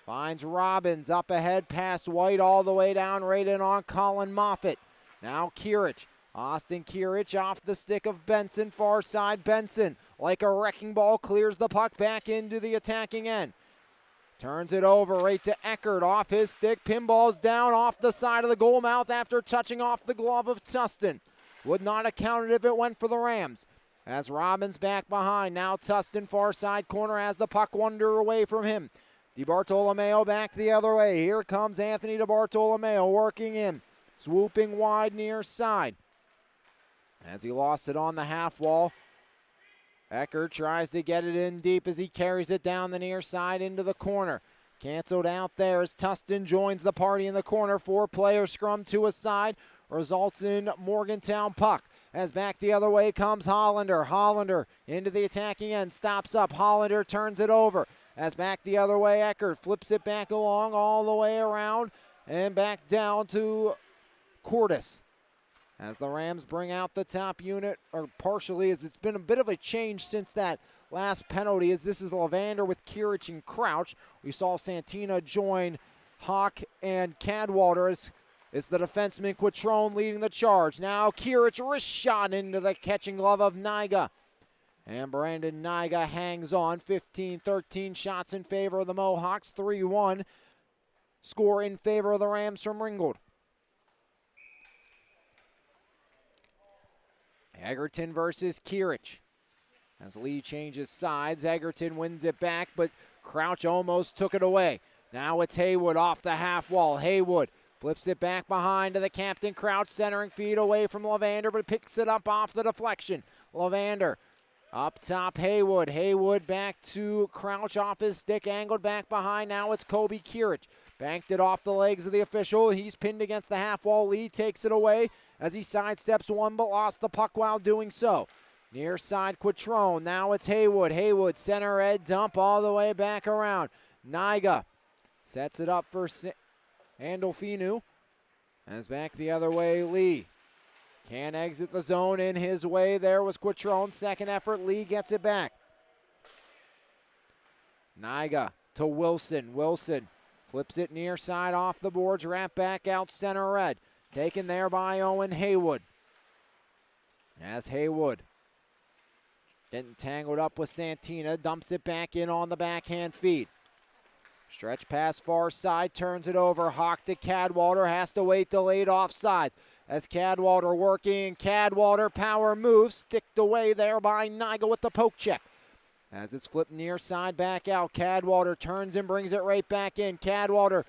finds Robbins up ahead past White all the way down, right in on Colin Moffitt. Now Kirich. Austin Kirich off the stick of Benson, far side. Benson, like a wrecking ball, clears the puck back into the attacking end. Turns it over right to Eckert off his stick. Pinball's down off the side of the goal mouth after touching off the glove of Tustin. Would not have counted if it went for the Rams. As Robbins back behind, now Tustin far side corner has the puck wander away from him. DiBartolomeo back the other way. Here comes Anthony DiBartolomeo working in, swooping wide near side. As he lost it on the half wall, Eckert tries to get it in deep as he carries it down the near side into the corner. Canceled out there as Tustin joins the party in the corner. 4-player scrum to a side results in Morgantown puck. As back the other way comes Hollander. Hollander into the attacking end, stops up. Hollander turns it over. As back the other way, Eckert flips it back along all the way around and back down to Cordes. As the Rams bring out the top unit, or partially, as it's been a bit of a change since that last penalty, as this is Levander with Kirich and Crouch. We saw Santina join Hawk and Cadwater as the defenseman Quattrone leading the charge. Now Kirich, wrist shot into the catching glove of Niga. And Brandon Niga hangs on. 15-13 shots in favor of the Mohawks. 3-1 score in favor of the Rams from Ringgold. Egerton versus Kirich. As Lee changes sides, Egerton wins it back, but Crouch almost took it away. Now it's Haywood off the half wall. Haywood flips it back behind to the captain. Crouch centering feed away from Levander, but picks it up off the deflection. Levander up top, Haywood. Haywood back to Crouch off his stick, angled back behind. Now it's Kobe Kirich. Banked it off the legs of the official. He's pinned against the half wall. Lee takes it away as he sidesteps one, but lost the puck while doing so. Near side Quattrone. Now it's Haywood. Haywood center ed dump all the way back around. Niga sets it up for Andolfinu. As back the other way, Lee can't exit the zone in his way. There was Quattrone. Second effort, Lee gets it back. Nyga to Wilson. Wilson flips it near side off the boards, wrap back out center red. Taken there by Owen Haywood. As Haywood getting tangled up with Santina, dumps it back in on the backhand feed. Stretch pass far side, turns it over. Hawk to Cadwater, has to wait, delayed offsides. As Cadwater working, Cadwater power moves, sticked away there by Nyga with the poke check. As it's flipped near side, back out. Cadwater turns and brings it right back in. Cadwater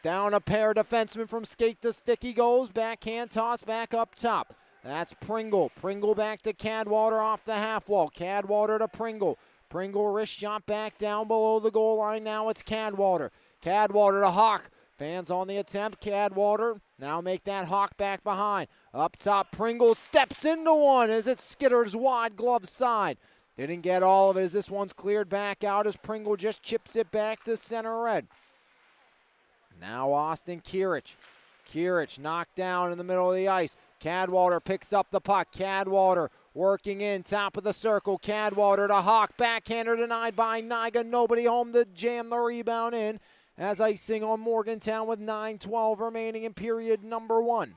down a pair of defensemen from skate to stick. He goes, backhand toss back up top. That's Pringle. Pringle back to Cadwater off the half wall. Cadwater to Pringle. Pringle wrist shot back down below the goal line. Now it's Cadwater. Cadwater to Hawk. Fans on the attempt. Cadwater now make that Hawk back behind. Up top, Pringle steps into one as it skitters wide glove side. Didn't get all of it as this one's cleared back out as Pringle just chips it back to center red. Now Austin Kirich. Kirich knocked down in the middle of the ice. Cadwater picks up the puck. Cadwater working in, top of the circle. Cadwater to Hawk. Backhander denied by Nyga. Nobody home to jam the rebound in as icing on Morgantown with 9:12 remaining in period number 1.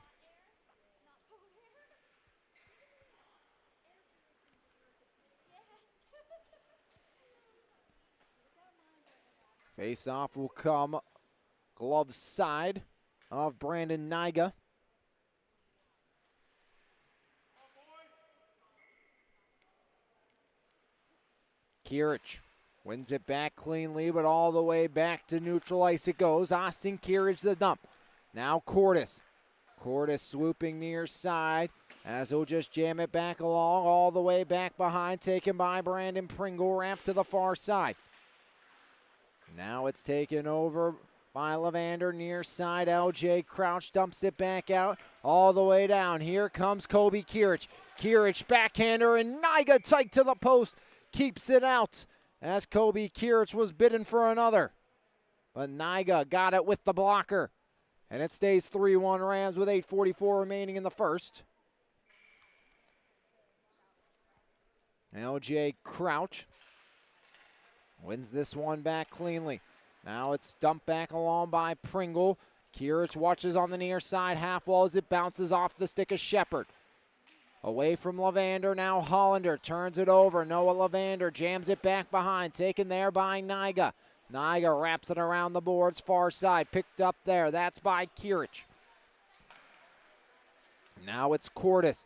Face-off will come glove side of Brandon Nyga. Kirich wins it back cleanly, but all the way back to neutral ice it goes. Austin Kirich the dump. Now Cordes. Cordes swooping near side as he'll just jam it back along, all the way back behind, taken by Brandon Pringle, ramp to the far side. Now it's taken over by Levander near side. LJ Crouch dumps it back out all the way down. Here comes Kobe Kirich. Kirich backhander and Nyga tight to the post. Keeps it out as Kobe Kirich was bidden for another. But Nyga got it with the blocker. And it stays 3-1 Rams with 8:44 remaining in the first. LJ Crouch wins this one back cleanly. Now it's dumped back along by Pringle. Kirich watches on the near side, half wall as it bounces off the stick of Shepard. Away from Levander, now Hollander turns it over. Noah Levander jams it back behind, taken there by Nyga. Nyga wraps it around the boards, far side, picked up there. That's by Kirich. Now it's Cordes.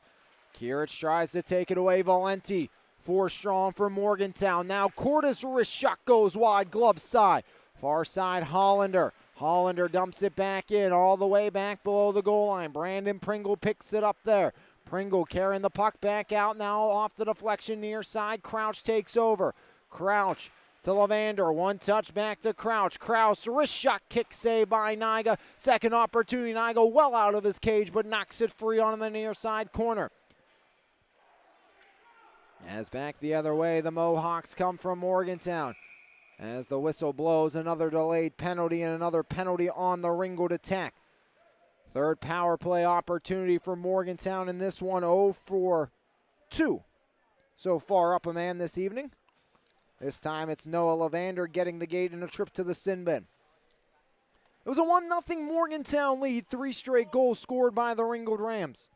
Kirich tries to take it away. Valenti, 4 strong for Morgantown. Now Cordes' wrist shot goes wide, glove side. Far side, Hollander. Hollander dumps it back in, all the way back below the goal line. Brandon Pringle picks it up there. Pringle carrying the puck back out now off the deflection near side. Crouch takes over. Crouch to Levander. One touch back to Crouch. Crouch wrist shot kick save by Nyga. Second opportunity. Nyga well out of his cage but knocks it free on the near side corner. As back the other way, the Mohawks come from Morgantown. As the whistle blows, another delayed penalty and another penalty on the Ringgold attack. Third power play opportunity for Morgantown in this one, 0 for 2. So far up a man this evening. This time it's Noah Levander getting the gate and a trip to the sin bin. It was a 1-0 Morgantown lead, 3 straight goals scored by the Ringgold Rams.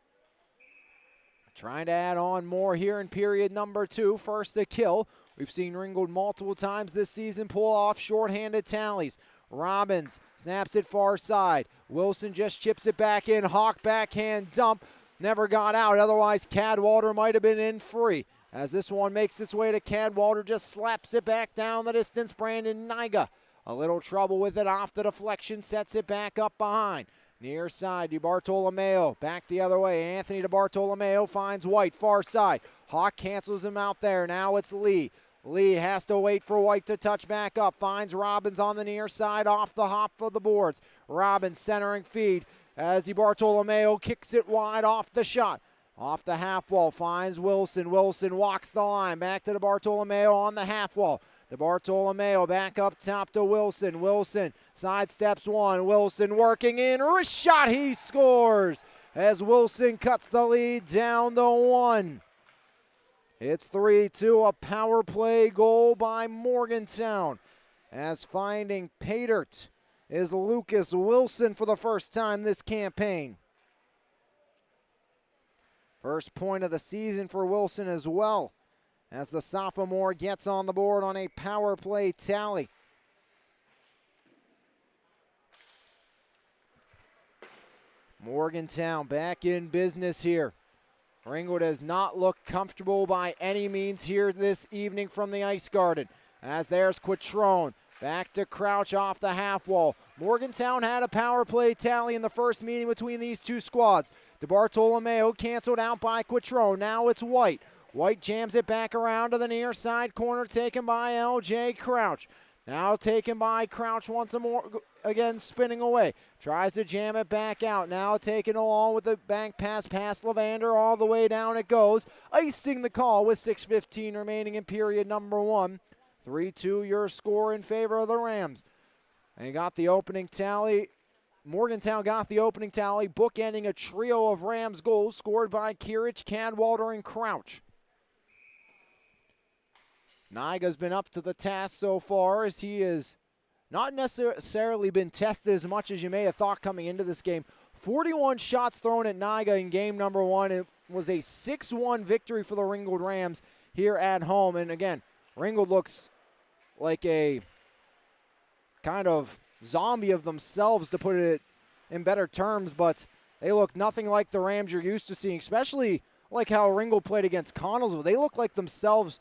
Trying to add on more here in period number 2. First a kill. We've seen Ringgold multiple times this season pull off shorthanded tallies. Robbins snaps it far side. Wilson just chips it back in. Hawk backhand dump. Never got out. Otherwise, Cadwater might have been in free. As this one makes its way to Cadwater, just slaps it back down the distance. Brandon Nyga. A little trouble with it off the deflection. Sets it back up behind. Near side, DiBartolomeo. Back the other way. Anthony DiBartolomeo finds White. Far side. Hawk cancels him out there. Now it's Lee. Lee has to wait for White to touch back up. Finds Robbins on the near side off the hop of the boards. Robbins centering feed as DiBartolomeo kicks it wide off the shot. Off the half wall. Finds Wilson. Wilson walks the line. Back to DiBartolomeo on the half wall. DiBartolomeo back up top to Wilson. Wilson sidesteps one. Wilson working in. Wrist shot. He scores as Wilson cuts the lead down to 1. It's 3-2, a power play goal by Morgantown. As finding pay dirt is Lucas Wilson for the first time this campaign. First point of the season for Wilson as well, as the sophomore gets on the board on a power play tally. Morgantown back in business here. Ringgold has not looked comfortable by any means here this evening from the Ice Garden. As there's Quattrone. Back to Crouch off the half wall. Morgantown had a power play tally in the first meeting between these two squads. DeBartolomeo canceled out by Quattrone. Now it's White. White jams it back around to the near side corner, taken by LJ Crouch. Now taken by Crouch once more, again spinning away. Tries to jam it back out. Now taken along with the bank pass past Levander. All the way down it goes. Icing the call with 6:15 remaining in period number 1. 3-2 your score in favor of the Rams. And got the opening tally. Morgantown got the opening tally, bookending a trio of Rams goals scored by Kirich, Cadwalder, and Crouch. Niga's been up to the task so far, as he has not necessarily been tested as much as you may have thought coming into this game. 41 shots thrown at Niga in game number 1. It was a 6-1 victory for the Ringgold Rams here at home. And again, Ringgold looks like a kind of zombie of themselves, to put it in better terms, but they look nothing like the Rams you're used to seeing, especially like how Ringgold played against Connellsville. They look like themselves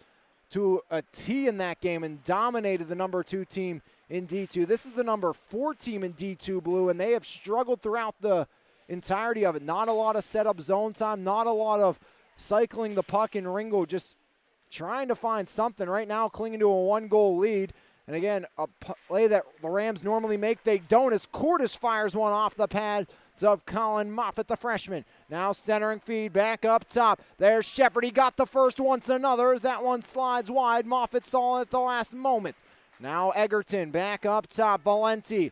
to a T in that game and dominated the number 2 team in D2. This is the number 4 team in D2 Blue, and they have struggled throughout the entirety of it. Not a lot of setup zone time, not a lot of cycling the puck, and Ringgold just trying to find something. Right now clinging to a 1-goal lead. And again, a play that the Rams normally make, they don't, as Cordes fires one off the pads of Colin Moffitt, the freshman. Now centering feed back up top. There's Shepard. He got the first once another as that one slides wide. Moffitt saw it at the last moment. Now Egerton back up top. Valenti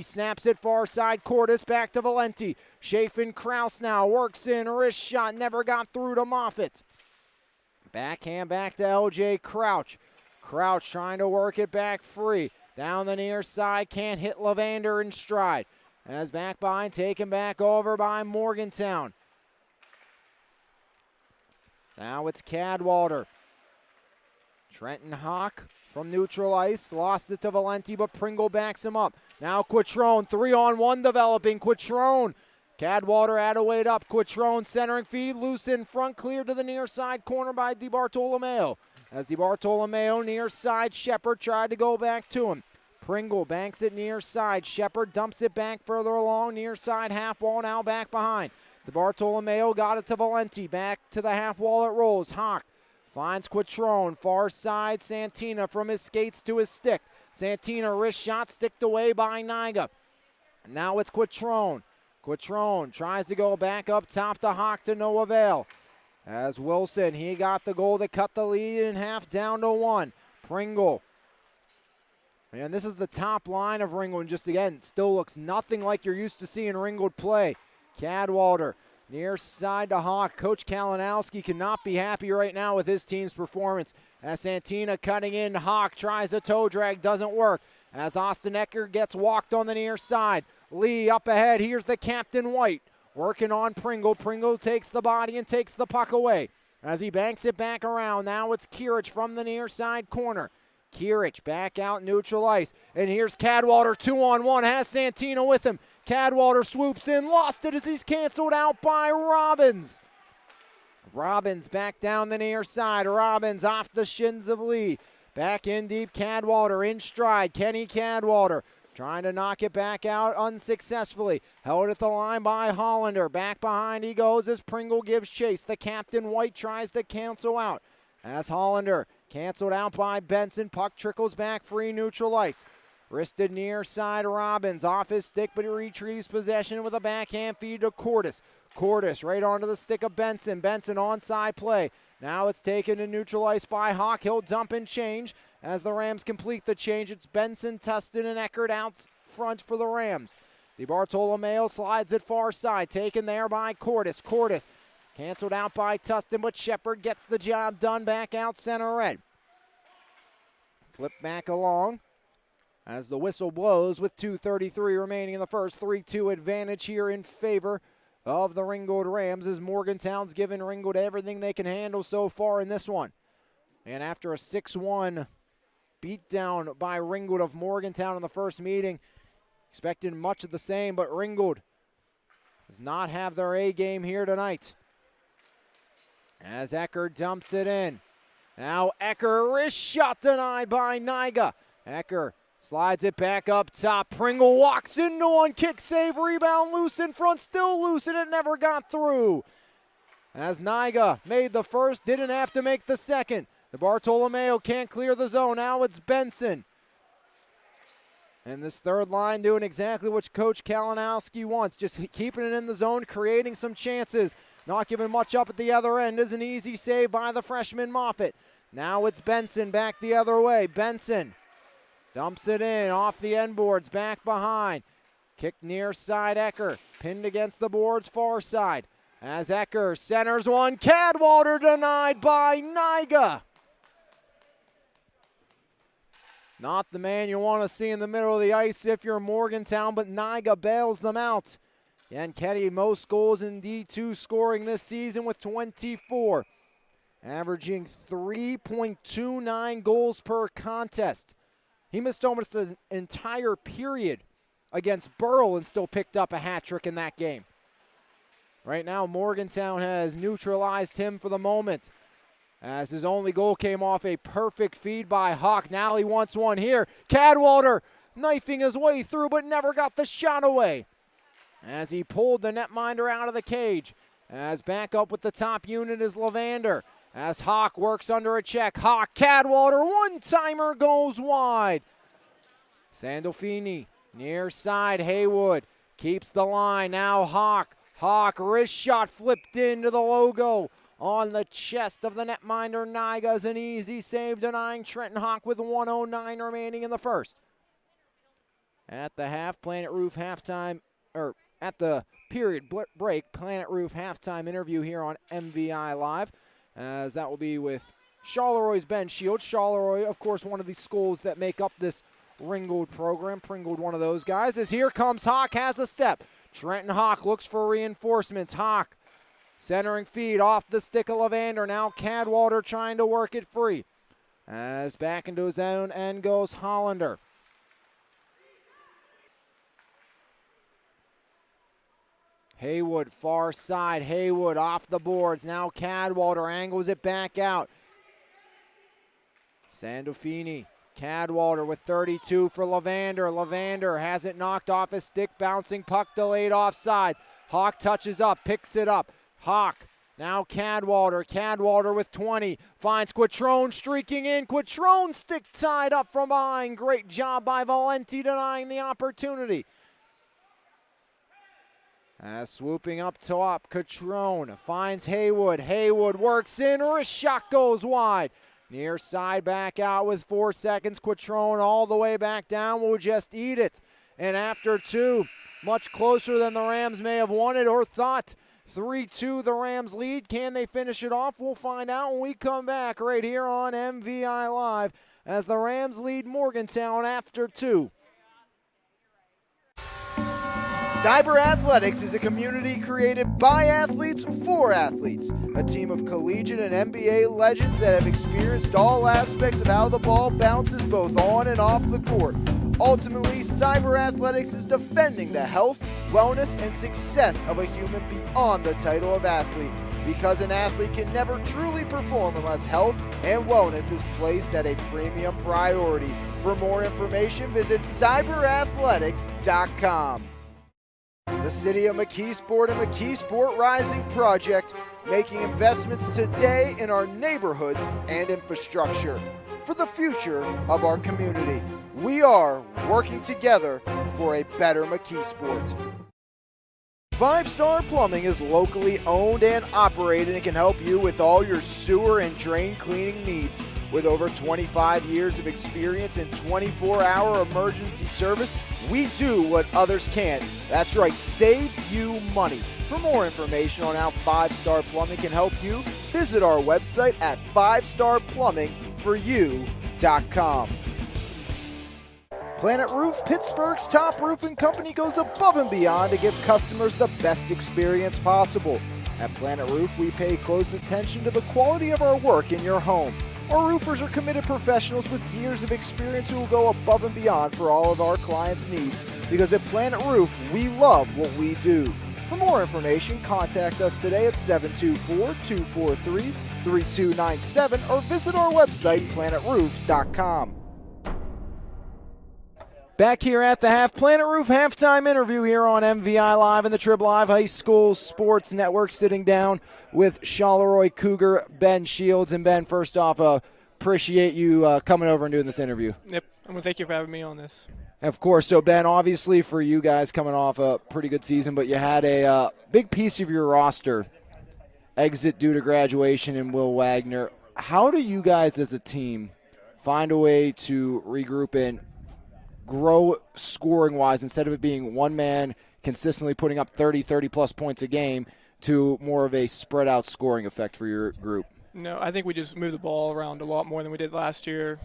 snaps it far side. Cordes back to Valenti. Chafin Kraus now works in. Wrist shot never got through to Moffitt. Backhand back to LJ Crouch. Crouch trying to work it back free. Down the near side, can't hit Levander in stride. As back behind, taken back over by Morgantown. Now it's Cadwalder. Trenton Hawk from neutral ice. Lost it to Valenti, but Pringle backs him up. Now Quattrone, 3-on-1 developing. Quattrone. Cadwalder had to wait up. Quattrone centering feed. Loose in front, cleared to the near side corner by DeBartolomeo. As DeBartolomeo near side, Shepard tried to go back to him. Pringle banks it near side. Shepard dumps it back further along, near side half wall, now back behind. DeBartolomeo got it to Valenti. Back to the half wall it rolls. Hawk finds Quattrone. Far side, Santina from his skates to his stick. Santina wrist shot sticked away by Niga. Now it's Quattrone. Quattrone tries to go back up top to Hawk, to no avail. As Wilson, he got the goal that cut the lead in half down to 1. Pringle. And this is the top line of Ringgold, and just again, still looks nothing like you're used to seeing Ringgold play. Cadwalder, near side to Hawk. Coach Kalinowski cannot be happy right now with his team's performance. As Santina cutting in, Hawk tries a toe drag, doesn't work. As Austin Ecker gets walked on the near side. Lee up ahead, here's the captain White. Working on Pringle. Pringle takes the body and takes the puck away. As he banks it back around, now it's Kirich from the near side corner. Kirich back out neutral ice. And here's Cadwalder, 2-on-1, has Santina with him. Cadwalder swoops in, lost it as he's canceled out by Robbins. Robbins back down the near side. Robbins off the shins of Lee. Back in deep, Cadwalder in stride. Kenny Cadwalder trying to knock it back out unsuccessfully. Held at the line by Hollander. Back behind he goes as Pringle gives chase. The captain White tries to cancel out. As Hollander canceled out by Benson. Puck trickles back free neutral ice. Wristed near side Robbins. Off his stick, but he retrieves possession with a backhand feed to Cordes. Cordes right onto the stick of Benson. Benson onside play. Now it's taken to neutral ice by Hawk. He'll dump and change. As the Rams complete the change, it's Benson, Tustin, and Eckert out front for the Rams. DeBartolomeo slides it far side, taken there by Cordes. Cordes Canceled out by Tustin, but Shepard gets the job done back out center red. Flip back along as the whistle blows with 2:33 remaining in the first. 3-2 advantage here in favor of the Ringgold Rams as Morgantown's given Ringgold everything they can handle so far in this one. And after a 6-1 beatdown by Ringgold of Morgantown in the first meeting, expecting much of the same, but Ringgold does not have their A game here tonight. As Ecker dumps it in. Now Ecker, wrist shot denied by Nyga. Ecker slides it back up top. Pringle walks into one, kick save, rebound loose in front, still loose, and it never got through. As Nyga made the first, didn't have to make the second. The Bartolomeo can't clear the zone. Now it's Benson. And this third line doing exactly what Coach Kalinowski wants, just keeping it in the zone, creating some chances. Not giving much up at the other end. Is an easy save by the freshman Moffitt. Now it's Benson back the other way. Benson dumps it in off the end boards, back behind. Kick near side Ecker, pinned against the boards far side. As Ecker centers one, Cadwallader denied by Nyga. Not the man you want to see in the middle of the ice if you're Morgantown, but Nyga bails them out. Yanketti, most goals in D2 scoring this season with 24. Averaging 3.29 goals per contest. He missed almost an entire period against Burrell and still picked up a hat trick in that game. Right now, Morgantown has neutralized him for the moment, as his only goal came off a perfect feed by Hawk. Now he wants one here. Cadwallader knifing his way through, but never got the shot away, as he pulled the netminder out of the cage. As back up with the top unit is Levander. As Hawk works under a check. Hawk, Cadwallader, one-timer goes wide. Sandolfini near side. Haywood keeps the line. Now Hawk. Hawk, wrist shot flipped into the logo on the chest of the netminder. Nyga's an easy save, denying Trenton Hawk with 1:09 remaining in the first. At the half, Planet Roof halftime, or at the period break, Planet Roof halftime interview here on MVI Live, as that will be with Charleroi Ben Shields. Charleroi, of course, one of the schools that make up this Ringgold program. Pringold, one of those guys. As here comes Hawk, has a step. Trenton Hawk looks for reinforcements. Hawk centering feed off the stick of Levander. Now Cadwallader trying to work it free. As back into his own end goes Hollander. Haywood, far side. Haywood off the boards. Now Cadwallader angles it back out. Sandolfini. Cadwallader with 32 for Levander. Levander has it knocked off his stick. Bouncing puck delayed offside. Hawk touches up, picks it up. Hawk. Now Cadwallader. Cadwallader with 20. Finds Quattrone streaking in. Quattrone stick tied up from behind. Great job by Valenti denying the opportunity. Swooping up top, Quattrone finds Haywood. Haywood works in, or a shot goes wide. Near side back out with 4 seconds. Quattrone all the way back down will just eat it. And after two, much closer than the Rams may have wanted or thought. 3-2 the Rams lead. Can they finish it off? We'll find out when we come back right here on MVI Live as the Rams lead Morgantown after two. Cyber Athletics is a community created by athletes for athletes. A team of collegiate and NBA legends that have experienced all aspects of how the ball bounces both on and off the court. Ultimately, Cyber Athletics is defending the health, wellness, and success of a human beyond the title of athlete. Because an athlete can never truly perform unless health and wellness is placed at a premium priority. For more information, visit cyberathletics.com. The City of McKeesport and McKeesport Rising Project, making investments today in our neighborhoods and infrastructure for the future of our community. We are working together for a better McKeesport. 5 Star Plumbing is locally owned and operated and can help you with all your sewer and drain cleaning needs. With over 25 years of experience in 24-hour emergency service, we do what others can't. That's right, save you money. For more information on how 5 Star Plumbing can help you, visit our website at 5starplumbingforyou.com. Planet Roof, Pittsburgh's top roofing company, goes above and beyond to give customers the best experience possible. At Planet Roof, we pay close attention to the quality of our work in your home. Our roofers are committed professionals with years of experience who will go above and beyond for all of our clients' needs. Because at Planet Roof, we love what we do. For more information, contact us today at 724-243-3297 or visit our website, planetroof.com. Back here at the Planet Roof halftime interview here on MVI Live and the Trib Live High School Sports Network, sitting down with Charleroi Cougar Ben Shields. And Ben, first off, appreciate you coming over and doing this interview. Yep, well, thank you for having me on this. Of course. So, Ben, obviously for you guys coming off a pretty good season, but you had a big piece of your roster exit due to graduation in Will Wagner. How do you guys as a team find a way to regroup and grow scoring-wise instead of it being one man consistently putting up 30-plus points a game to more of a spread-out scoring effect for your group? No, I think we just move the ball around a lot more than we did last year.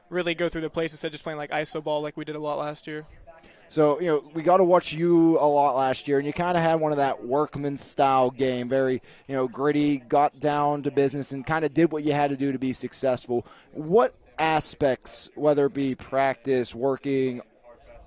Really go through the plays instead of just playing like iso ball like we did a lot last year. So, we got to watch you a lot last year, and you kind of had one of that workman-style game, very, gritty, got down to business, and kind of did what you had to do to be successful. What aspects, whether it be practice, working,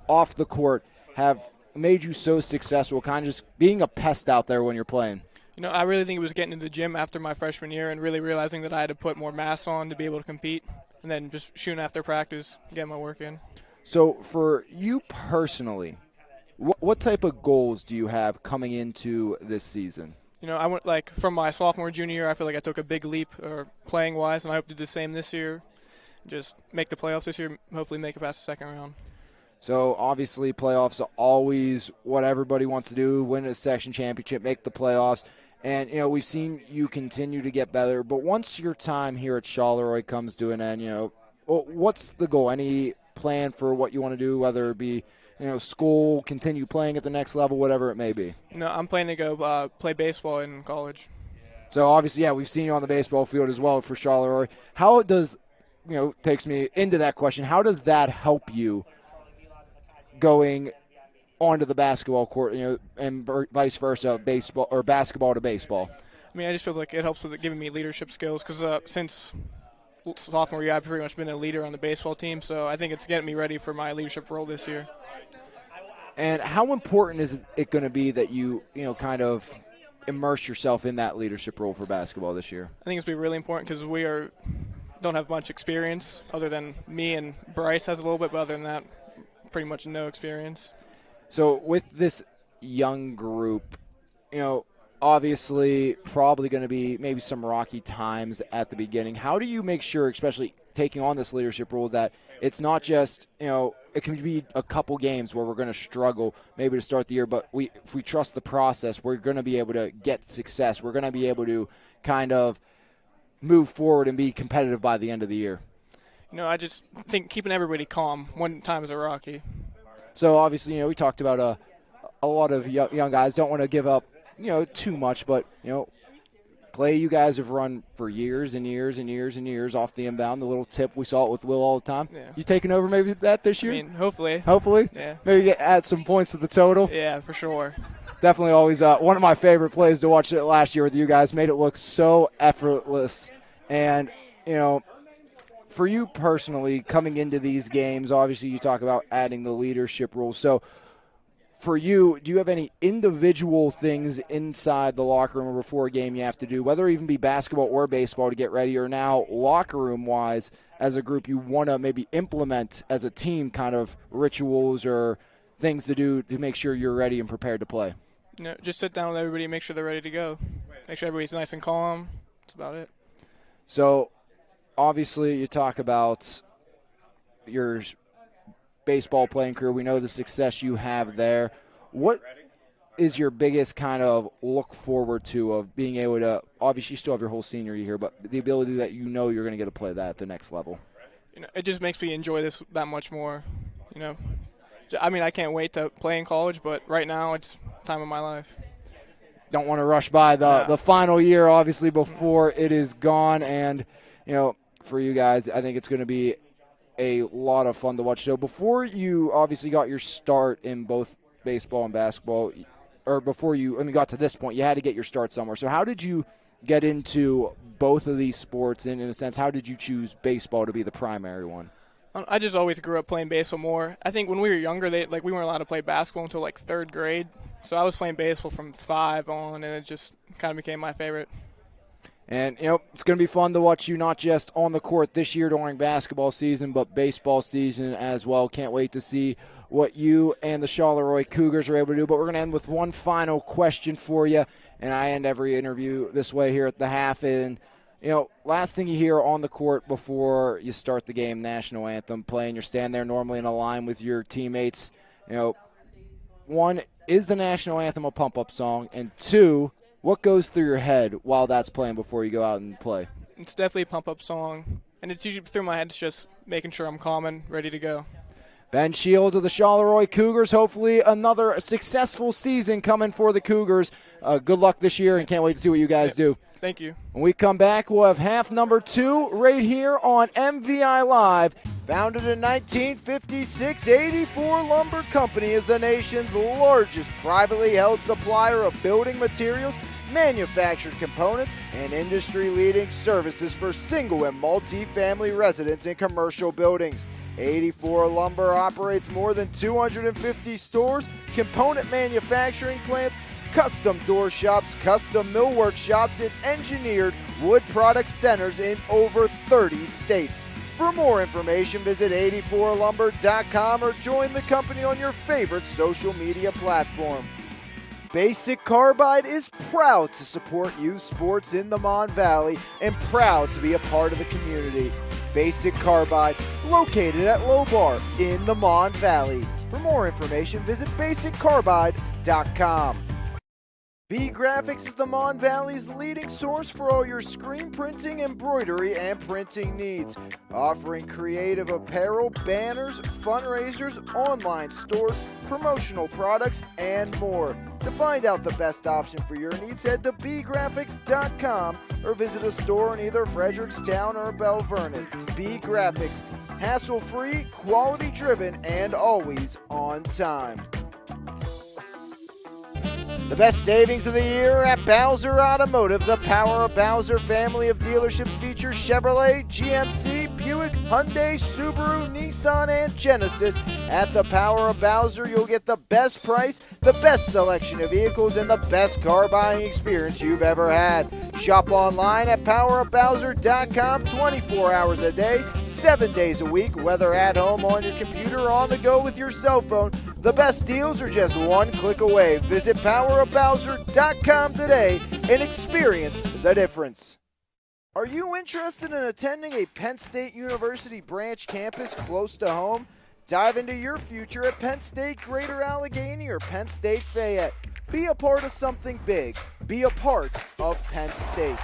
off the court, have made you so successful, kind of just being a pest out there when you're playing? I really think it was getting into the gym after my freshman year and really realizing that I had to put more mass on to be able to compete, and then just shooting after practice, getting my work in. So for you personally, what type of goals do you have coming into this season? I went from my sophomore, junior year, I feel like I took a big leap playing-wise, and I hope to do the same this year. Just make the playoffs this year, hopefully make it past the second round. So obviously playoffs are always what everybody wants to do, win a section championship, make the playoffs. And, we've seen you continue to get better. But once your time here at Charleroi comes to an end, what's the goal? Any plan for what you want to do, whether it be, school, continue playing at the next level, whatever it may be? No, I'm planning to go play baseball in college. So obviously, we've seen you on the baseball field as well for Charleroi. How does, takes me into that question, how does that help you going onto the basketball court, and vice versa, baseball or basketball to baseball? I just feel like it helps with giving me leadership skills because since sophomore year, I've pretty much been a leader on the baseball team, so I think it's getting me ready for my leadership role this year. And how important is it going to be that you, kind of immerse yourself in that leadership role for basketball this year? I think it's going to be really important because we don't have much experience other than me, and Bryce has a little bit, but other than that, pretty much no experience. So with this young group, obviously probably going to be maybe some rocky times at the beginning. How do you make sure, especially taking on this leadership role, that it's not just, it can be a couple games where we're going to struggle maybe to start the year, but if we trust the process, we're going to be able to get success. We're going to be able to kind of move forward and be competitive by the end of the year. I just think keeping everybody calm when times are rocky. So obviously, we talked about a lot of young guys don't want to give up, too much, but, play you guys have run for years and years and years and years off the inbound. The little tip, we saw it with Will all the time. Yeah. You taking over maybe that this year? Hopefully. Hopefully? Yeah. Maybe add some points to the total? Yeah, for sure. Definitely always one of my favorite plays to watch it last year with you guys. Made it look so effortless. And, for you personally, coming into these games, obviously you talk about adding the leadership role. So for you, do you have any individual things inside the locker room or before a game you have to do, whether it even be basketball or baseball, to get ready, or now locker room-wise as a group you want to maybe implement as a team kind of rituals or things to do to make sure you're ready and prepared to play? Just sit down with everybody and make sure they're ready to go. Make sure everybody's nice and calm. That's about it. So obviously you talk about your baseball playing career. We know the success you have there. What is your biggest kind of look forward to of being able to, obviously you still have your whole senior year, but the ability that you're going to get to play that at the next level? It just makes me enjoy this that much more. I mean, I can't wait to play in college, but right now it's time of my life. Don't want to rush by the final year, obviously, before it is gone. And, for you guys, I think it's going to be a lot of fun to watch. So before you obviously got your start in both baseball and basketball, or before you got to this point, you had to get your start somewhere. So how did you get into both of these sports? And in a sense, how did you choose baseball to be the primary one? I just always grew up playing baseball more. I think when we were younger, we weren't allowed to play basketball until like 3rd grade. So I was playing baseball from 5 on, and it just kind of became my favorite. And, it's going to be fun to watch you not just on the court this year during basketball season, but baseball season as well. Can't wait to see what you and the Charleroi Cougars are able to do. But we're going to end with one final question for you, and I end every interview this way here at the half. And, last thing you hear on the court before you start the game, national anthem playing, you're standing there normally in a line with your teammates. One, is the national anthem a pump-up song? And 2, what goes through your head while that's playing before you go out and play? It's definitely a pump-up song, and it's usually through my head. It's just making sure I'm calm and ready to go. Ben Shields of the Charleroi Cougars. Hopefully another successful season coming for the Cougars. Good luck this year, and can't wait to see what you guys do. Thank you. When we come back, we'll have half number 2 right here on MVI Live. Founded in 1956, 84 Lumber Company is the nation's largest privately held supplier of building materials, manufactured components, and industry-leading services for single and multi-family residents and commercial buildings. 84 Lumber operates more than 250 stores, component manufacturing plants, custom door shops, custom millwork shops, and engineered wood product centers in over 30 states. For more information, visit 84lumber.com or join the company on your favorite social media platform. Basic Carbide is proud to support youth sports in the Mon Valley and proud to be a part of the community. Basic Carbide, located at Low Bar in the Mon Valley. For more information, visit basiccarbide.com. B Graphics is the Mon Valley's leading source for all your screen printing, embroidery, and printing needs. Offering creative apparel, banners, fundraisers, online stores, promotional products, and more. To find out the best option for your needs, head to bgraphics.com or visit a store in either Frederickstown or Belle Vernon. B Graphics, hassle-free, quality-driven, and always on time. The best savings of the year at Bowser Automotive. The Power of Bowser family of dealerships features Chevrolet, GMC, Buick, Hyundai, Subaru, Nissan, and Genesis. At the Power of Bowser, you'll get the best price, the best selection of vehicles, and the best car buying experience you've ever had. Shop online at powerofbowser.com 24 hours a day, 7 days a week, whether at home, on your computer, or on the go with your cell phone. The best deals are just one click away. Visit powerofbowser.com today and experience the difference. Are you interested in attending a Penn State University branch campus close to home? Dive into your future at Penn State Greater Allegheny or Penn State Fayette. Be a part of something big. Be a part of Penn State.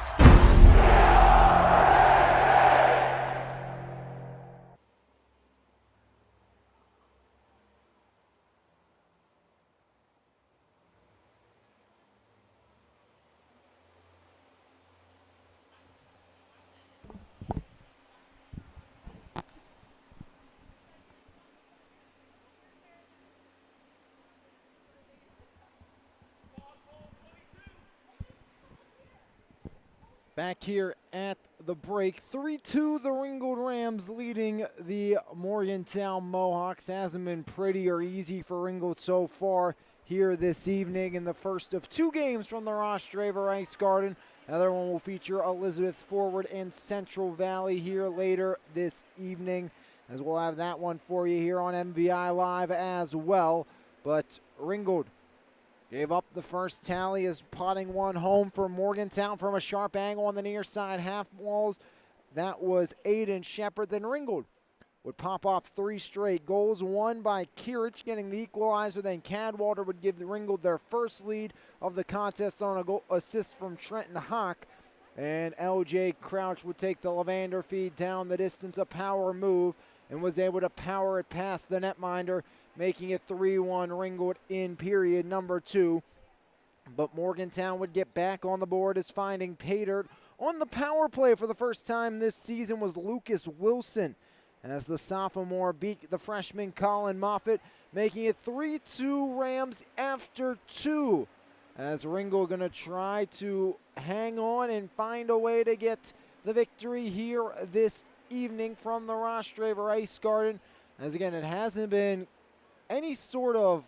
Back here at the break, 3-2 the Ringgold Rams leading the Morgantown Mohawks. Hasn't been pretty or easy for Ringgold so far here this evening in the first of 2 games from the Ross Draver Ice Garden. Another one will feature Elizabeth Forward and Central Valley here later this evening, as we'll have that one for you here on MVI Live as well. But Ringgold gave up the first tally as potting one home for Morgantown from a sharp angle on the near side half walls. That was Aiden Shepard. Then Ringgold would pop off 3 straight goals, one by Kirich getting the equalizer, then Cadwallader would give the Ringgold their first lead of the contest on a goal assist from Trenton Hawk. And LJ Crouch would take the Levander feed down the distance, a power move, and was able to power it past the netminder, making it 3-1 Ringgold in period number 2. But Morgantown would get back on the board as finding pay dirt on the power play for the first time this season was Lucas Wilson, as the sophomore beat the freshman Colin Moffitt, making it 3-2 Rams after 2. As Ringgold going to try to hang on and find a way to get the victory here this evening from the Rostraver Ice Garden. As again, it hasn't been any sort of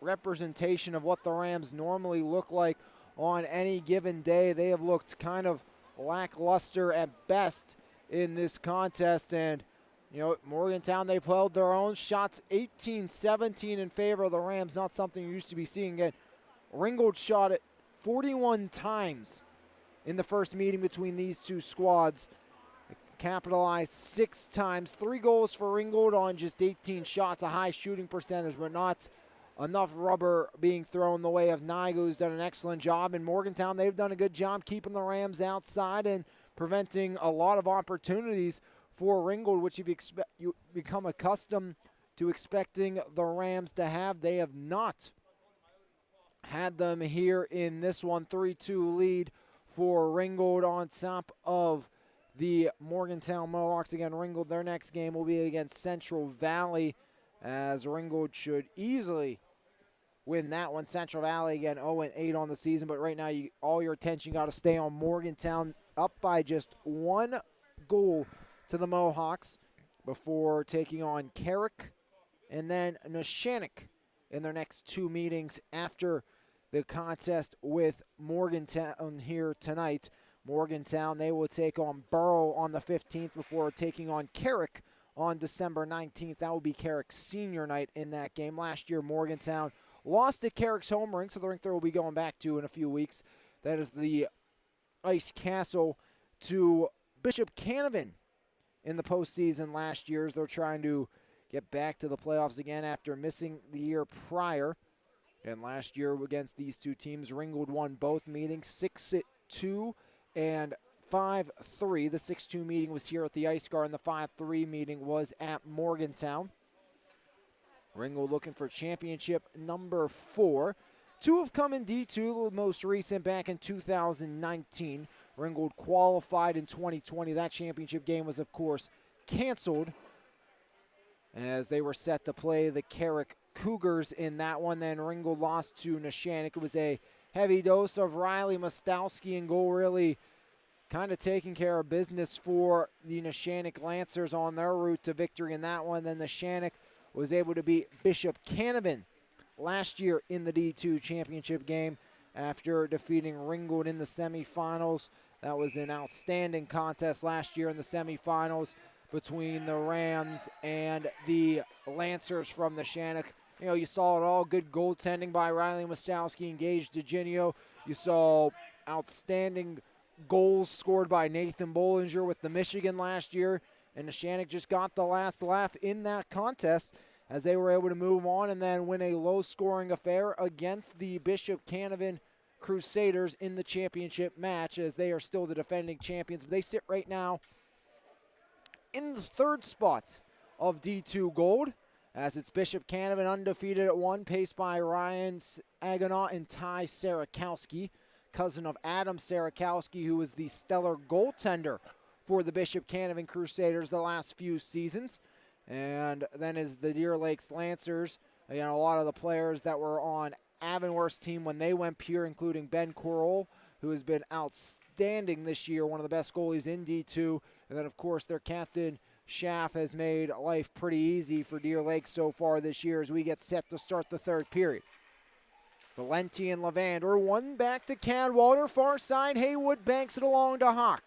representation of what the Rams normally look like on any given day. They have looked kind of lackluster at best in this contest, and you know, Morgantown, they've held their own shots 18-17 in favor of the Rams, not something you used to be seeing. Again, Ringgold shot it 41 times in the first meeting between these two squads. Capitalized 6 times, 3 goals for Ringgold on just 18 shots, a high shooting percentage, but not enough rubber being thrown the way of Niga, who's done an excellent job. In Morgantown, they've done a good job keeping the Rams outside and preventing a lot of opportunities for Ringgold, which you become accustomed to expecting the Rams to have. They have not had them here in this one. 3-2 lead for Ringgold on top of the Morgantown Mohawks. Again, Ringgold, their next game will be against Central Valley, as Ringgold should easily win that one. Central Valley, again, 0-8 on the season, but right now all your attention got to stay on Morgantown, up by just 1 goal to the Mohawks before taking on Carrick and then Neshannock in their next 2 meetings after the contest with Morgantown here tonight. Morgantown, they will take on Burrow on the 15th before taking on Carrick on December 19th. That will be Carrick's senior night in that game. Last year, Morgantown lost at Carrick's home rink, so the rink they will be going back to in a few weeks. That is the Ice Castle to Bishop Canavan in the postseason last year, as they're trying to get back to the playoffs again after missing the year prior. And last year against these two teams, Ringgold won both meetings 6-2 and 5-3. The 6-2 meeting was here at the Ice Garden. The 5-3 meeting was at Morgantown. Ringgold looking for championship number 4. 2 have come in D2, the most recent back in 2019. Ringgold qualified in 2020. That championship game was, of course, canceled as they were set to play the Carrick Cougars in that one. Then Ringgold lost to Neshannock. It was a heavy dose of Riley Mostowski in goal, really kind of taking care of business for the Neshannock Lancers on their route to victory in that one. Then Neshannock was able to beat Bishop Canavan last year in the D2 championship game after defeating Ringgold in the semifinals. That was an outstanding contest last year in the semifinals between the Rams and the Lancers from Neshannock. You know, you saw it all. Good goaltending by Riley Mostowski, engaged DeGinio. You saw outstanding goals scored by Nathan Bollinger with the Michigan last year. And Neshannock just got the last laugh in that contest as they were able to move on and then win a low-scoring affair against the Bishop Canavan Crusaders in the championship match, as they are still the defending champions. But they sit right now in the 3rd spot of D2 Gold, as it's Bishop Canavan undefeated at 1, paced by Ryan Agonaut and Ty Sarakowski, cousin of Adam Sarakowski, who was the stellar goaltender for the Bishop Canavan Crusaders the last few seasons. And then is the Deer Lakes Lancers. Again, a lot of the players that were on Avonworth's team when they went pure, including Ben Corol, who has been outstanding this year, one of the best goalies in D2. And then, of course, their captain, Schaff, has made life pretty easy for Deer Lake so far this year as we get set to start the 3rd period. Valenti and Levander, one back to Cadwallader, far side. Haywood banks it along to Hawk.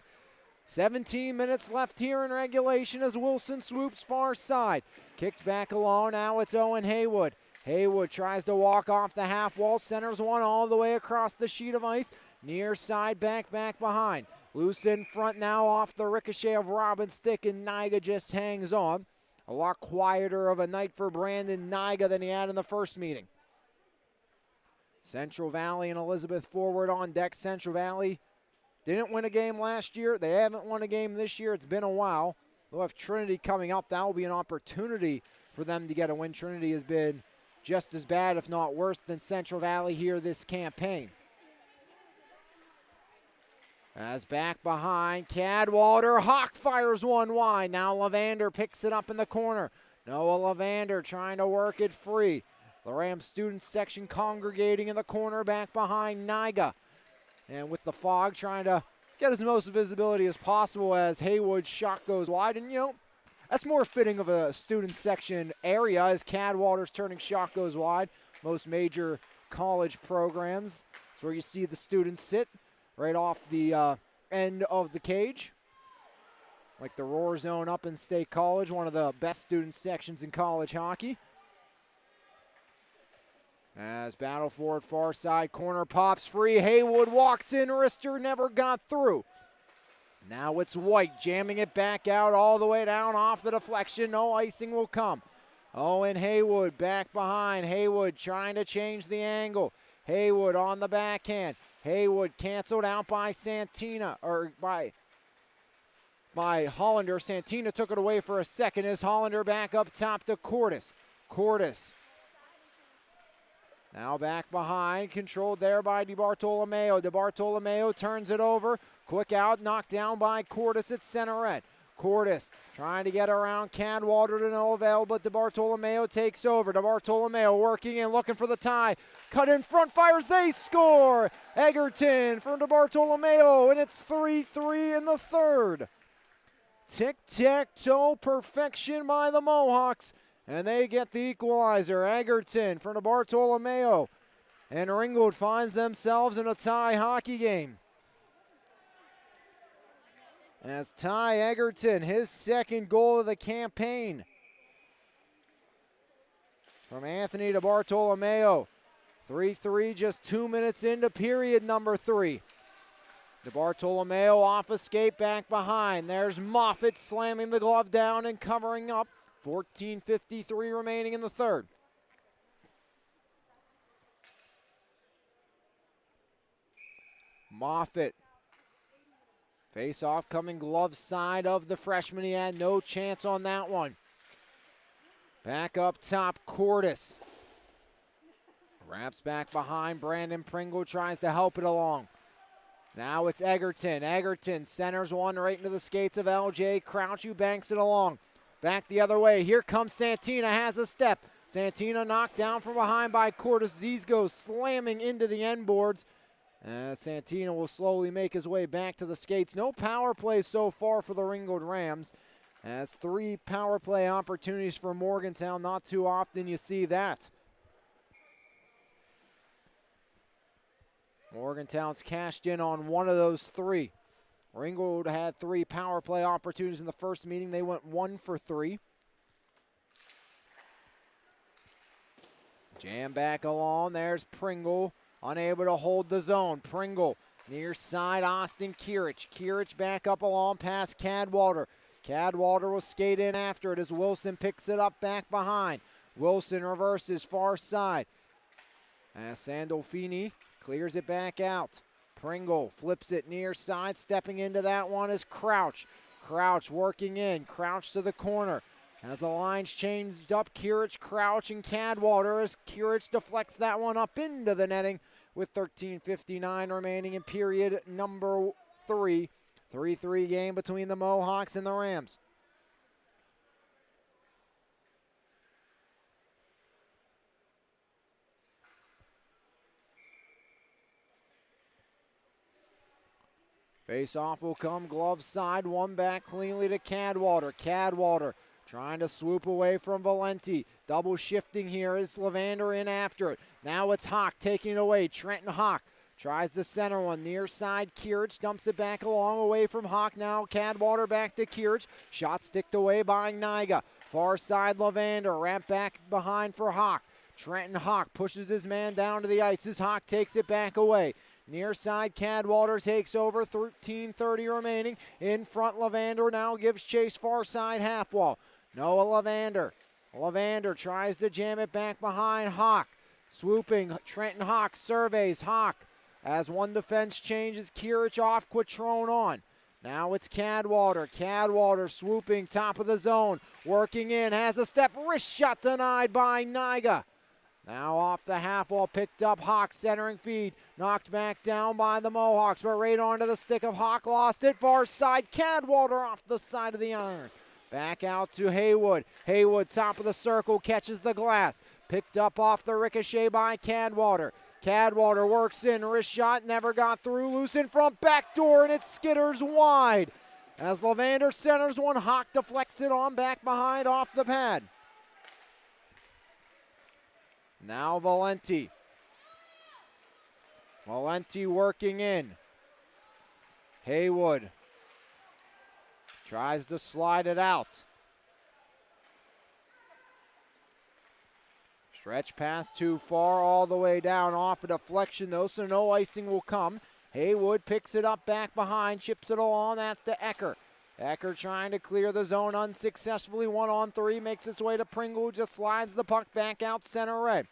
17 minutes left here in regulation as Wilson swoops far side. Kicked back along, now it's Owen Haywood. Haywood tries to walk off the half wall, centers one all the way across the sheet of ice. Near side, back behind. Loose in front now off the ricochet of Robin's stick, and Niga just hangs on. A lot quieter of a night for Brandon Niga than he had in the first meeting. Central Valley and Elizabeth forward on deck. Central Valley didn't win a game last year. They haven't won a game this year. It's been a while. They'll have Trinity coming up. That will be an opportunity for them to get a win. Trinity has been just as bad, if not worse, than Central Valley here this campaign. As back behind, Cadwallader. Hawk fires one wide. Now Levander picks it up in the corner. Noah Levander trying to work it free. The Rams student section congregating in the corner back behind Niga. And with the fog trying to get as most visibility as possible as Haywood's shot goes wide. And, you know, that's more fitting of a student section area as Cadwallader's turning shot goes wide. Most major college programs. That's where you see the students sit. Right off the end of the cage. Like the Roar Zone up in State College, one of the best student sections in college hockey. As battle for it, far side corner pops free. Haywood walks in, wrister never got through. Now it's White jamming it back out all the way down off the deflection. No icing will come. Owen Haywood back behind. Haywood trying to change the angle. Haywood on the backhand. Haywood canceled out by Santina, or by Hollander. Santina took it away for a second as Hollander back up top to Cordes. Cordes now back behind, controlled there by DeBartolomeo. DeBartolomeo turns it over. Quick out, knocked down by Cordes at center end. Cordes trying to get around Cadwallader to no avail, but DeBartolomeo takes over. DeBartolomeo working in, looking for the tie. Cut in front, fires, they score! Egerton from DeBartolomeo, and it's 3-3 in the third. Tic-tac-toe perfection by the Mohawks, and they get the equalizer. Egerton from DeBartolomeo, and Ringgold finds themselves in a tie hockey game. As Ty Egerton, his second goal of the campaign. From Anthony DeBartolomeo. 3-3 just 2 minutes into period number 3. DeBartolomeo off escape back behind. There's Moffitt slamming the glove down and covering up. 14:53 remaining in the third. Moffitt. Face off coming glove side of the freshman. He had no chance on that one. Back up top, Cordes. Wraps back behind. Brandon Pringle tries to help it along. Now it's Egerton. Egerton centers one right into the skates of LJ Crouch, who banks it along. Back the other way. Here comes Santina, has a step. Santina knocked down from behind by Cordes. Z's goes slamming into the end boards. Santina will slowly make his way back to the skates. No power play so far for the Ringgold Rams. As 3 power play opportunities for Morgantown. Not too often you see that. Morgantown's cashed in on one of those 3. Ringgold had 3 power play opportunities in the first meeting. They went 1 for 3. Jam back along. There's Pringle. Unable to hold the zone. Pringle near side, Austin Kirich. Kirich back up along past Cadwallader. Cadwallader will skate in after it as Wilson picks it up back behind. Wilson reverses far side. As Sandolfini clears it back out. Pringle flips it near side. Stepping into that one is Crouch. Crouch working in. Crouch to the corner. As the lines changed up, Kirich, Crouch, and Cadwallader as Kirich deflects that one up into the netting with 13:59 remaining in period number 3. 3-3 game between the Mohawks and the Rams. Face-off will come glove side, one back cleanly to Cadwallader. Cadwallader trying to swoop away from Valenti. Double shifting here is Levander in after it. Now it's Hawk taking it away. Trenton Hawk tries the center one. Near side, Kirich dumps it back along away from Hawk. Now Cadwallader back to Kirich. Shot sticked away by Niga. Far side, Levander. Ramp back behind for Hawk. Trenton Hawk pushes his man down to the ice as Hawk takes it back away. Near side, Cadwallader takes over. 13:30 remaining. In front, Levander now gives chase far side half wall. Noah Levander. Levander tries to jam it back behind Hawk. Swooping, Trenton Hawk surveys Hawk. As one defense changes, Kirich off, Quattrone on. Now it's Cadwallader. Cadwallader swooping, top of the zone. Working in, has a step, wrist shot denied by Niga. Now off the half wall, picked up Hawk, centering feed. Knocked back down by the Mohawks, but right onto the stick of Hawk, lost it, far side. Cadwallader off the side of the iron. Back out to Haywood. Haywood, top of the circle, catches the glass. Picked up off the ricochet by Cadwallader. Cadwallader works in, wrist shot, never got through, loose in front, back door, and it skitters wide. As Levander centers one, Hawk deflects it on back behind off the pad. Now Valenti. Valenti working in. Haywood tries to slide it out. Stretch pass too far, all the way down, off a deflection though, so no icing will come. Haywood picks it up back behind, chips it along, that's to Ecker. Ecker trying to clear the zone unsuccessfully, 1-on-3, makes its way to Pringle, just slides the puck back out center red.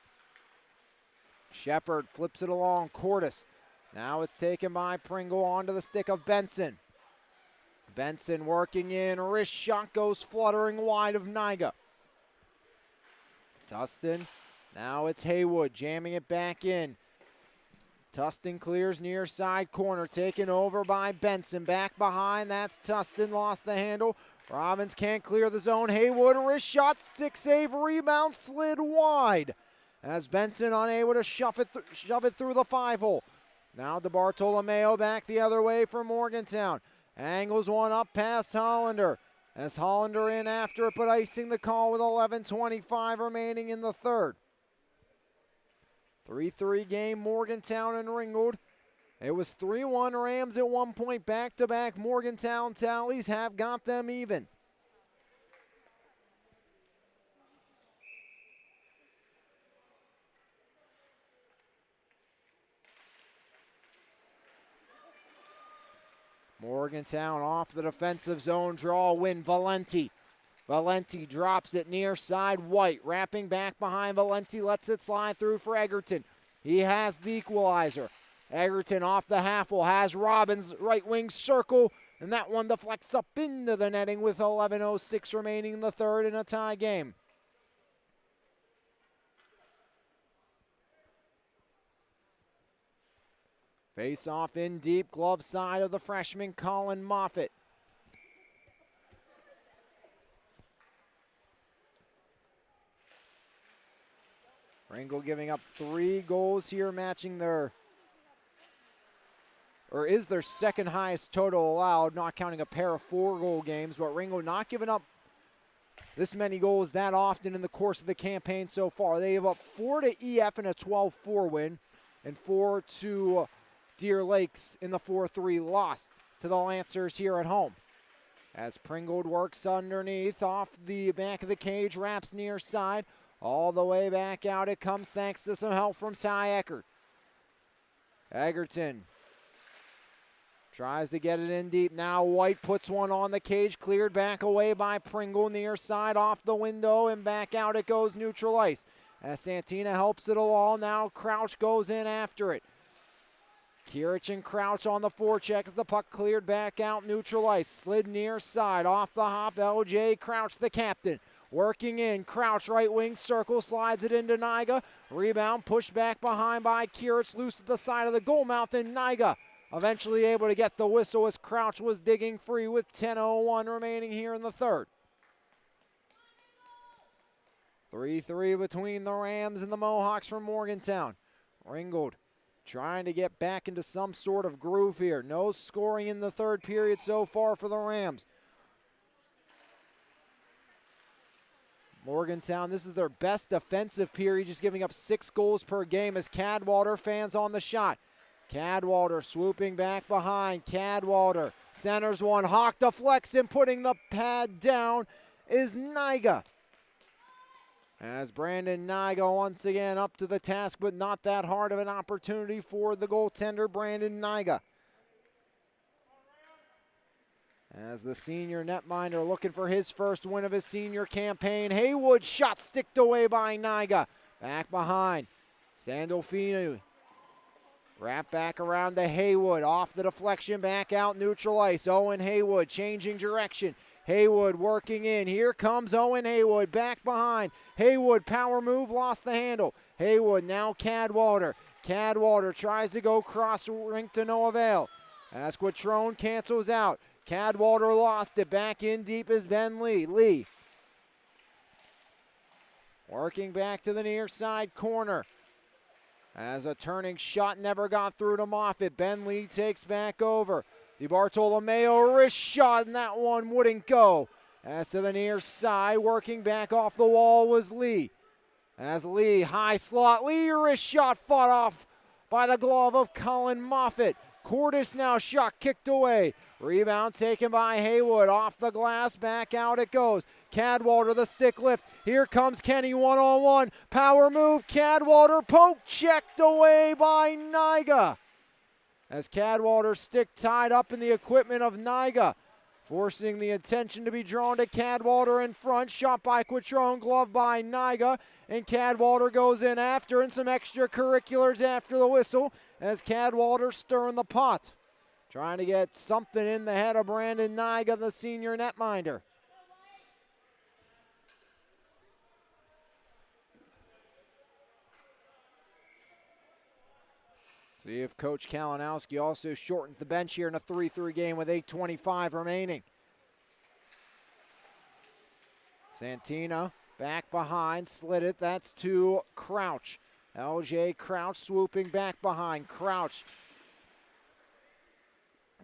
Shepard flips it along, Cordes. Now it's taken by Pringle onto the stick of Benson. Benson working in, wrist shot goes fluttering wide of Niga. Tustin, now it's Haywood jamming it back in. Tustin clears near side corner, taken over by Benson. Back behind, that's Tustin, lost the handle. Robbins can't clear the zone. Haywood, wrist shot, stick save, rebound, slid wide. As Benson unable to shove it through the 5-hole. Now DeBartolomeo back the other way for Morgantown. Angles one up past Hollander. As Hollander in after it, but icing the call with 11:25 remaining in the third. 3-3 game, Morgantown and Ringgold. It was 3-1 Rams at one point, back-to-back Morgantown tallies have got them even. Morgantown off the defensive zone draw win. Valenti. Valenti drops it near side. White wrapping back behind Valenti. Lets it slide through for Egerton. He has the equalizer. Egerton off the half wall. Has Robbins right wing circle. And that one deflects up into the netting with 11:06 remaining in the third in a tie game. Face off in deep, glove side of the freshman Colin Moffitt. Ringgold giving up 3 goals here, matching their, or is their second highest total allowed, not counting a pair of 4-goal games, but Ringgold not giving up this many goals that often in the course of the campaign so far. They have up 4 to EF in a 12-4 win, and 4 to Deer Lakes in the 4-3 loss to the Lancers here at home. As Pringold works underneath, off the back of the cage, wraps near side, all the way back out it comes thanks to some help from Ty Eckert. Egerton tries to get it in deep. Now White puts one on the cage, cleared back away by Pringle, near side off the window, and back out it goes, neutral ice. As Santina helps it along, now Crouch goes in after it. Kirich and Crouch on the forecheck as the puck cleared back out, neutral ice. Slid near side, off the hop, LJ Crouch, the captain. Working in, Crouch right wing circle, slides it into Niga. Rebound pushed back behind by Kirich, loose at the side of the goal mouth, and Niga eventually able to get the whistle as Crouch was digging free with 10:01 remaining here in the third. 3-3 between the Rams and the Mohawks from Morgantown. Ringgold trying to get back into some sort of groove here. No scoring in the third period so far for the Rams. Morgantown, this is their best defensive period, just giving up 6 goals per game as Cadwallader fans on the shot. Cadwallader swooping back behind. Cadwallader centers one. Hawk deflects and putting the pad down is Niga. As Brandon Niga once again up to the task, but not that hard of an opportunity for the goaltender, Brandon Niga. As the senior netminder looking for his first win of his senior campaign. Haywood shot sticked away by Niga. Back behind. Sandolfini. Wrap back around to Haywood. Off the deflection, back out neutral ice. Owen Haywood changing direction. Haywood working in. Here comes Owen Haywood back behind. Haywood power move, lost the handle. Haywood now Cadwallader. Cadwallader tries to go cross rink to no avail. As Quattrone cancels out. Cadwallader lost it. Back in deep is Ben Lee. Lee working back to the near side corner. As a turning shot never got through to Moffitt. Ben Lee takes back over. DiBartolomeo wrist shot, and that one wouldn't go. As to the near side, working back off the wall was Lee. As Lee, high slot, Lee wrist shot fought off by the glove of Colin Moffitt. Cordis now shot kicked away. Rebound taken by Haywood. Off the glass, back out it goes. Cadwallader the stick lift. Here comes Kenny one-on-one. Power move, Cadwallader poke checked away by Niga. As Cadwallader stick tied up in the equipment of Niga. Forcing the attention to be drawn to Cadwallader in front. Shot by Quattrone, glove by Niga. And Cadwallader goes in after, and some extracurriculars after the whistle. As Cadwallader stirring the pot. Trying to get something in the head of Brandon Niga, the senior netminder. See if Coach Kalinowski also shortens the bench here in a 3-3 game with 8:25 remaining. Santina back behind, slid it. That's to Crouch. LJ Crouch swooping back behind. Crouch.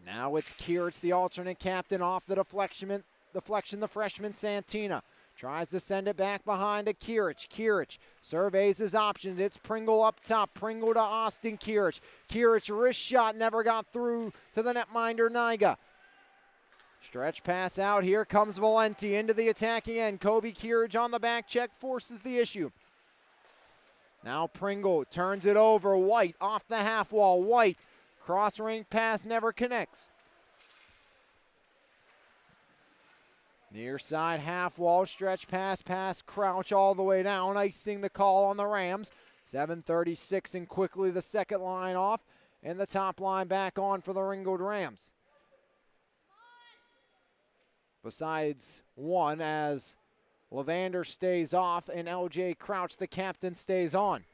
Now it's Kieritz, the alternate captain, off the deflection, the freshman Santina. Tries to send it back behind to Kieritz. Kieritz surveys his options. It's Pringle up top. Pringle to Austin Kieritz. Kieritz wrist shot never got through to the netminder Niga. Stretch pass out. Here comes Valenti into the attacking end. Kobe Kieritz on the back check forces the issue. Now Pringle turns it over. White off the half wall. White cross ring pass never connects. Near side half wall, stretch pass past Crouch all the way down, icing the call on the Rams. 7:36 and quickly the second line off and the top line back on for the Ringgold Rams. Besides one as Levander stays off and LJ Crouch, the captain, stays on.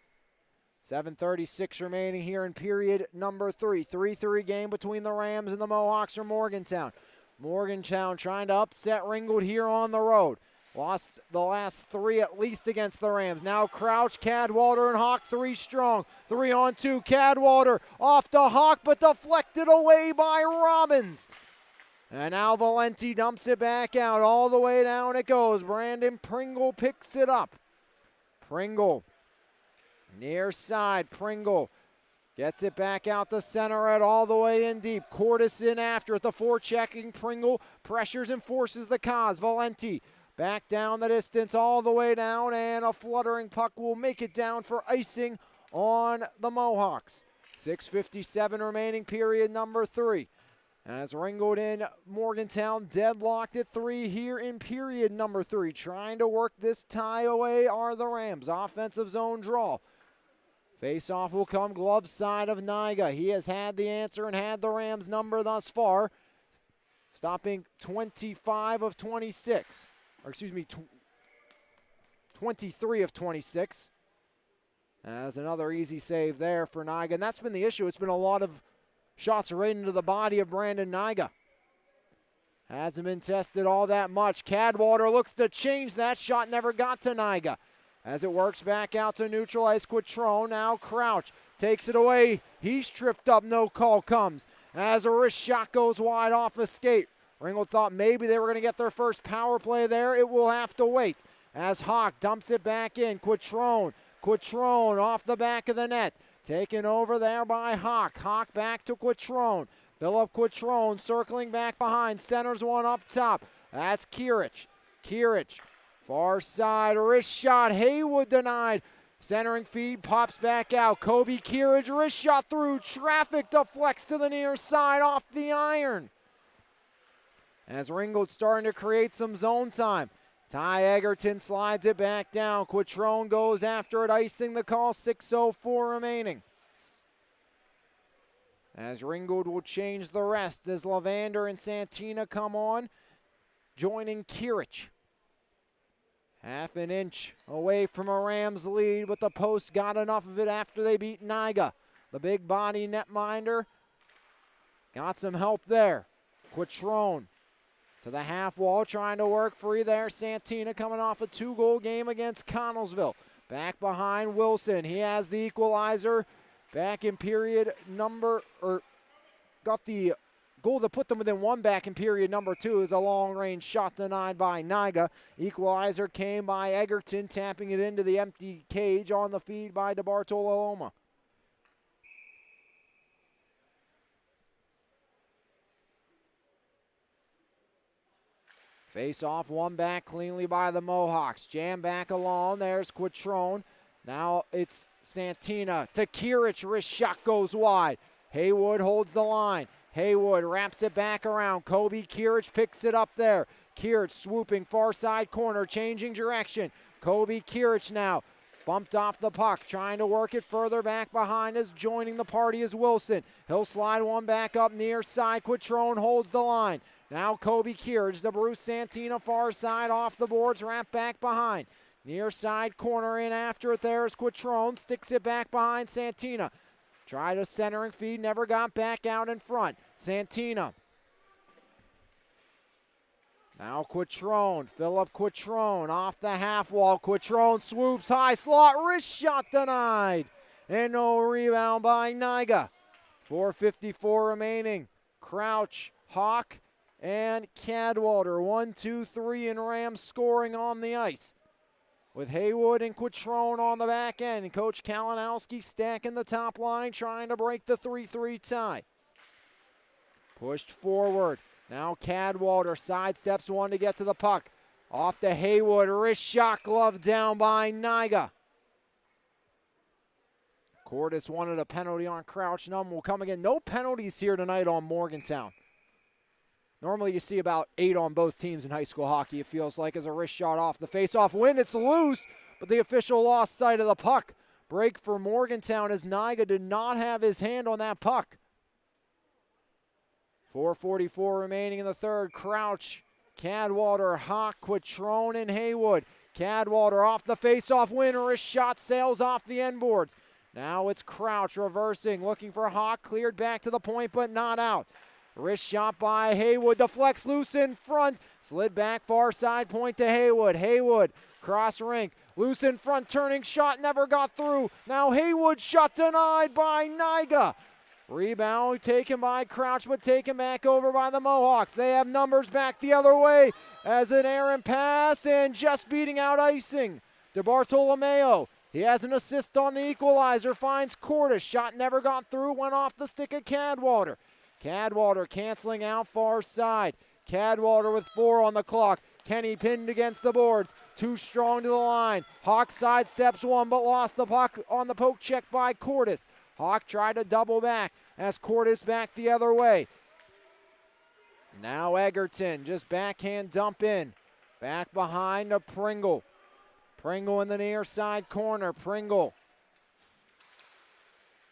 7:36 remaining here in period number 3. 3-3 game between the Rams and the Mohawks from Morgantown. Morgantown trying to upset Ringgold here on the road. Lost the last 3 at least against the Rams. Now Crouch, Cadwallader, and Hawk 3 strong. 3-on-2, Cadwallader off to Hawk, but deflected away by Robbins. And now Valenti dumps it back out. All the way down it goes. Brandon Pringle picks it up. Pringle, near side, Pringle. Gets it back out the center at all the way in deep. Cordis in after it. The forechecking Pringle pressures and forces the cause. Valenti back down the distance all the way down, and a fluttering puck will make it down for icing on the Mohawks. 6:57 remaining period number 3. As Ringgold in Morgantown deadlocked at 3 here in period number 3. Trying to work this tie away are the Rams. Offensive zone draw. Face-off will come glove side of Niga. He has had the answer and had the Rams number thus far. Stopping 25 of 26. Or excuse me, 23 of 26. As another easy save there for Niga. And that's been the issue. It's been a lot of shots right into the body of Brandon Niga. Hasn't been tested all that much. Cadwallader looks to change that. Shot never got to Niga. As it works back out to neutral ice, Quattrone, now Crouch takes it away. He's tripped up, no call comes. As a wrist shot goes wide off the skate. Ringgold thought maybe they were going to get their first power play there. It will have to wait. As Hawk dumps it back in, Quattrone off the back of the net. Taken over there by Hawk. Hawk back to Quattrone. Philip Quattrone circling back behind, centers one up top. That's Kieritz. Far side, wrist shot, Haywood denied. Centering feed, pops back out. Kobe Kieritz, wrist shot through traffic, deflects to the near side off the iron. as Ringgold starting to create some zone time. Ty Egerton slides it back down. Quattrone goes after it, icing the call, 6:04 remaining. As Ringgold will change the rest as Lavander and Santina come on, joining Kirich. Half an inch away from a Rams lead, but the post got enough of it after they beat Niga. The big body netminder got some help there. Quattrone to the half wall, trying to work free there. Santina coming off a 2-goal game against Connellsville. Back behind Wilson. He has the equalizer. Back in period got the goal to put them within one back in period number 2 is a long-range shot denied by Niga. Equalizer came by Egerton, tapping it into the empty cage on the feed by DeBartoloma. Face off, one back cleanly by the Mohawks. Jam back along, there's Quattrone. Now it's Santina to Kirich, wrist shot goes wide. Haywood holds the line. Haywood wraps it back around. Kobe Kirich picks it up there. Kirich swooping far side corner, changing direction. Kobe Kirich now bumped off the puck, trying to work it further back behind us. Joining the party is Wilson. He'll slide one back up near side. Quattrone holds the line. Now Kobe Kirich, the Bruce Santina far side off the boards, wrapped back behind. Near side corner in after it there is Quattrone, sticks it back behind Santina. Tried a centering feed, never got back out in front. Santina. Now Quattrone, Philip Quattrone off the half wall. Quattrone swoops high slot, wrist shot denied. And no rebound by Niga. 4:54 remaining. Crouch, Hawk, and Cadwallader. 1, 2, 3 in Rams scoring on the ice. With Haywood and Quattrone on the back end. And Coach Kalinowski stacking the top line, trying to break the 3-3 tie. Pushed forward. Now Cadwallader sidesteps one to get to the puck. Off to Haywood, wrist shot glove down by Niga. Cordis wanted a penalty on Crouch. None will come again. No penalties here tonight on Morgantown. Normally you see about 8 on both teams in high school hockey, it feels like, as a wrist shot off the face-off win. It's loose, but the official lost sight of the puck. Break for Morgantown as Niga did not have his hand on that puck. 4:44 remaining in the third. Crouch, Cadwallader, Hawk, Quattrone, and Haywood. Cadwallader off the face-off win. Wrist shot sails off the end boards. Now it's Crouch reversing, looking for Hawk. Cleared back to the point, but not out. Wrist shot by Haywood, deflects loose in front. Slid back far side point to Haywood. Haywood, cross rink. Loose in front, turning shot, never got through. Now Haywood, shot denied by Niga. Rebound taken by Crouch, but taken back over by the Mohawks. They have numbers back the other way as an errant pass and just beating out icing. DeBartolomeo, he has an assist on the equalizer, finds Cordis. Shot never got through, went off the stick of Cadwallader. Cadwallader canceling out far side. Cadwallader with 4 on the clock. Kenny pinned against the boards. Too strong to the line. Hawk sidesteps one, but lost the puck on the poke check by Cordis. Hawk tried to double back as Cordis back the other way. Now Egerton, just backhand dump in. Back behind to Pringle. Pringle in the near side corner. Pringle.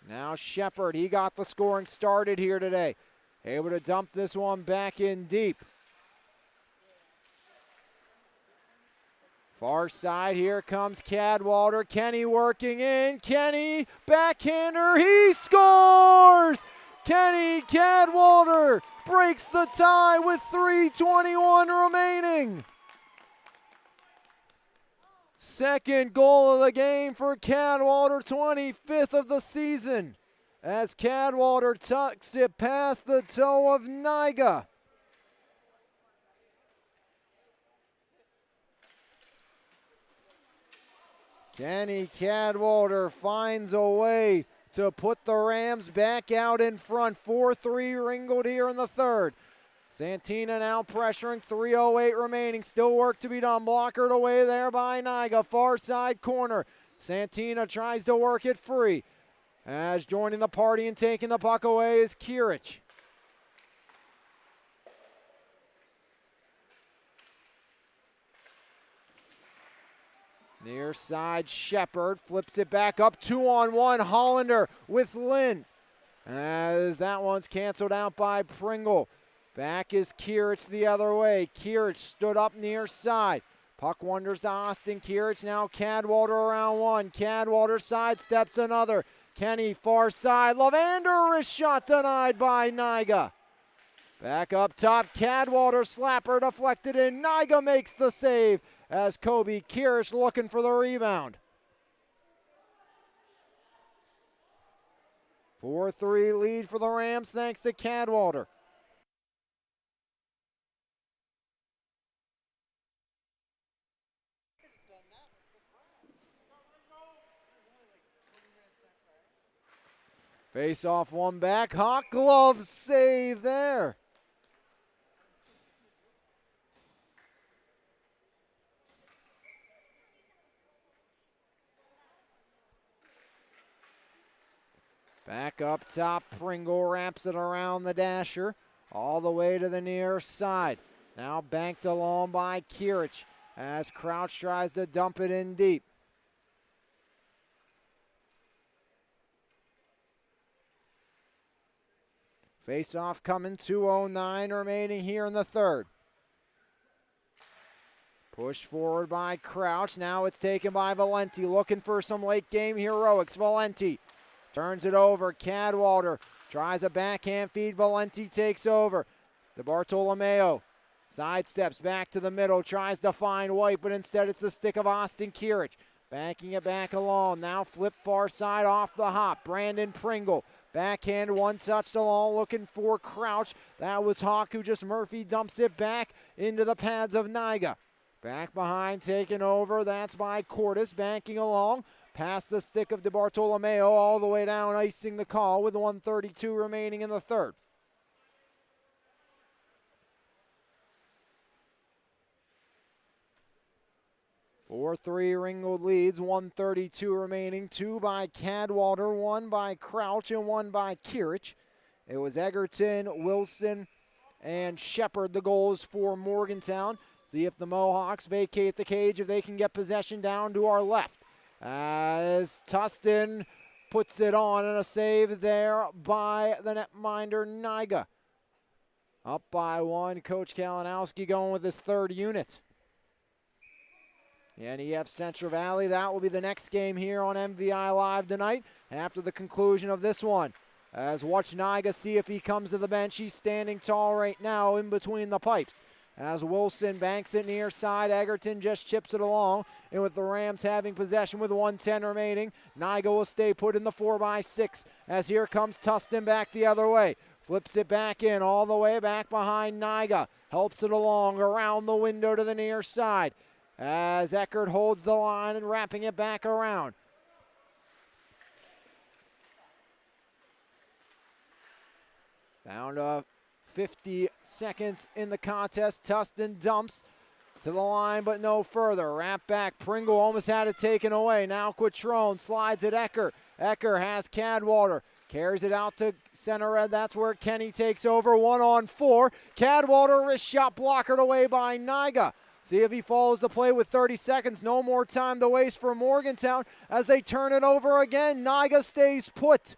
Now Shepard, he got the scoring started here today. Able to dump this one back in deep. Far side, here comes Cadwallader. Kenny working in. Kenny, backhander, he scores! Kenny Cadwallader breaks the tie with 3:21 remaining. Second goal of the game for Cadwallader, 25th of the season, as Cadwallader tucks it past the toe of Niga. Kenny Cadwallader finds a way to put the Rams back out in front. 4-3 Ringgold here in the third. Santina now pressuring, 3:08 remaining. Still work to be done. Blockered away there by Niga. Far side corner. Santina tries to work it free. As joining the party and taking the puck away is Kirich. Near side, Shepard flips it back up, 2-on-1, Hollander with Lynn. As that one's canceled out by Pringle. Back is Kirich the other way. Kirich stood up near side. Puck wanders to Austin Kirich. Now Cadwallader around one. Cadwallader sidesteps another. Kenny far side. Lavander, wrist shot denied by Nyga. Back up top, Cadwallader slapper deflected in. Nyga makes the save as Kobe Kirich looking for the rebound. 4-3 lead for the Rams thanks to Cadwallader. Face off one back, Hawk glove save there. Back up top, Pringle wraps it around the dasher, all the way to the near side. Now banked along by Kirich as Crouch tries to dump it in deep. Face-off coming, 2:09 remaining here in the third. Pushed forward by Crouch, now it's taken by Valenti, looking for some late game heroics. Valenti turns it over, Cadwallader tries a backhand feed, Valenti takes over. DeBartolomeo sidesteps back to the middle, tries to find White, but instead it's the stick of Austin Kirich. Banking it back along, now flip far side off the hop, Brandon Pringle. Backhand, one touched along, looking for Crouch. That was Hawk who just Murphy dumps it back into the pads of Nyga. Back behind, taken over, that's by Cordes, banking along. Past the stick of DeBartolomeo, all the way down, icing the call with 1:32 remaining in the third. Four-3 Ringgold leads, 1:32 remaining. Two by Cadwallader, one by Crouch, and one by Kirich. It was Egerton, Wilson, and Shepard the goals for Morgantown. See if the Mohawks vacate the cage, if they can get possession down to our left. As Tustin puts it on, and a save there by the netminder Nyga. Up by one, Coach Kalinowski going with his third unit. NEF Central Valley, that will be the next game here on MVI Live tonight after the conclusion of this one. As watch Nyga see if he comes to the bench. He's standing tall right now in between the pipes. As Wilson banks it near side, Egerton just chips it along. And with the Rams having possession with 1:10 remaining, Nyga will stay put in the 4x6. As here comes Tustin back the other way. Flips it back in, all the way back behind Nyga. Helps it along around the window to the near side. As Eckert holds the line and wrapping it back around. Down to 50 seconds in the contest. Tustin dumps to the line, but no further. Wrap back. Pringle almost had it taken away. Now Quattrone slides at Eckert. Eckert has Cadwallader. Carries it out to center red. That's where Kenny takes over. 1-on-4. Cadwallader wrist shot blockered away by Nyga. See if he follows the play with 30 seconds. No more time to waste for Morgantown as they turn it over again. Nyga stays put.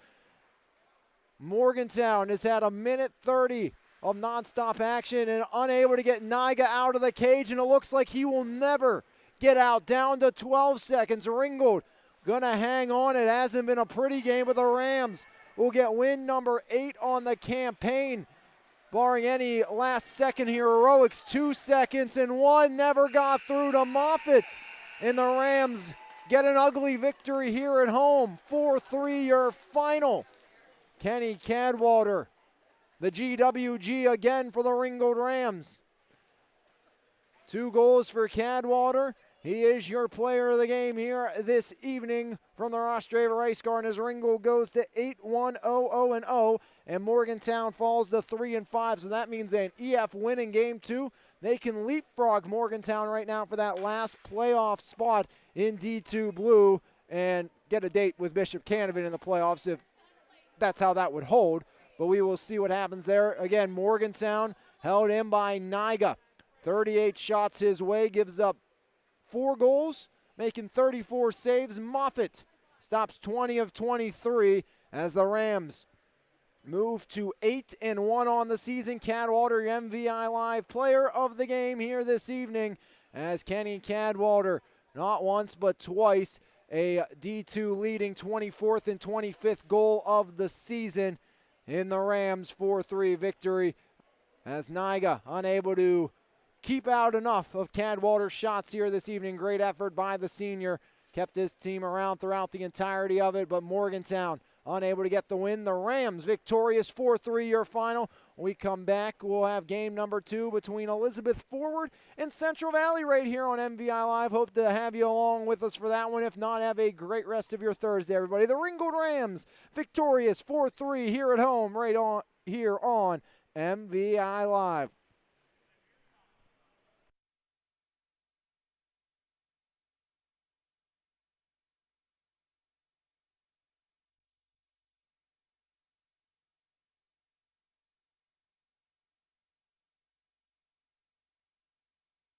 Morgantown has had a minute 30 of nonstop action and unable to get Nyga out of the cage, and it looks like he will never get out. Down to 12 seconds. Ringgold gonna hang on. It hasn't been a pretty game, but the Rams will get win number 8 on the campaign. Barring any last-second heroics, 2 seconds and one never got through to Moffitt. And the Rams get an ugly victory here at home. 4-3 your final. Kenny Cadwallader, the GWG again for the Ringgold Rams. 2 goals for Cadwallader. He is your player of the game here this evening from the Ross Draver Ice Garden as Ringgold goes to 8-1-0-0-0 and Morgantown falls to 3-5. So that means an EF win in game 2. They can leapfrog Morgantown right now for that last playoff spot in D2 Blue and get a date with Bishop Canevin in the playoffs if that's how that would hold. But we will see what happens there. Again, Morgantown held in by Nyga. 38 shots his way, gives up 4 goals, making 34 saves. Moffitt stops 20 of 23 as the Rams move to 8-1 on the season. Cadwallader, your MVI Live player of the game here this evening, as Kenny Cadwallader, not once but twice, a D2 leading 24th and 25th goal of the season in the Rams' 4-3 victory, as Niga unable to keep out enough of Cadwallader's shots here this evening. Great effort by the senior. Kept his team around throughout the entirety of it, but Morgantown unable to get the win. The Rams victorious 4-3 your final. When we come back, we'll have game number 2 between Elizabeth Forward and Central Valley right here on MVI Live. Hope to have you along with us for that one. If not, have a great rest of your Thursday, everybody. The Ringgold Rams victorious 4-3 here at home right on here on MVI Live.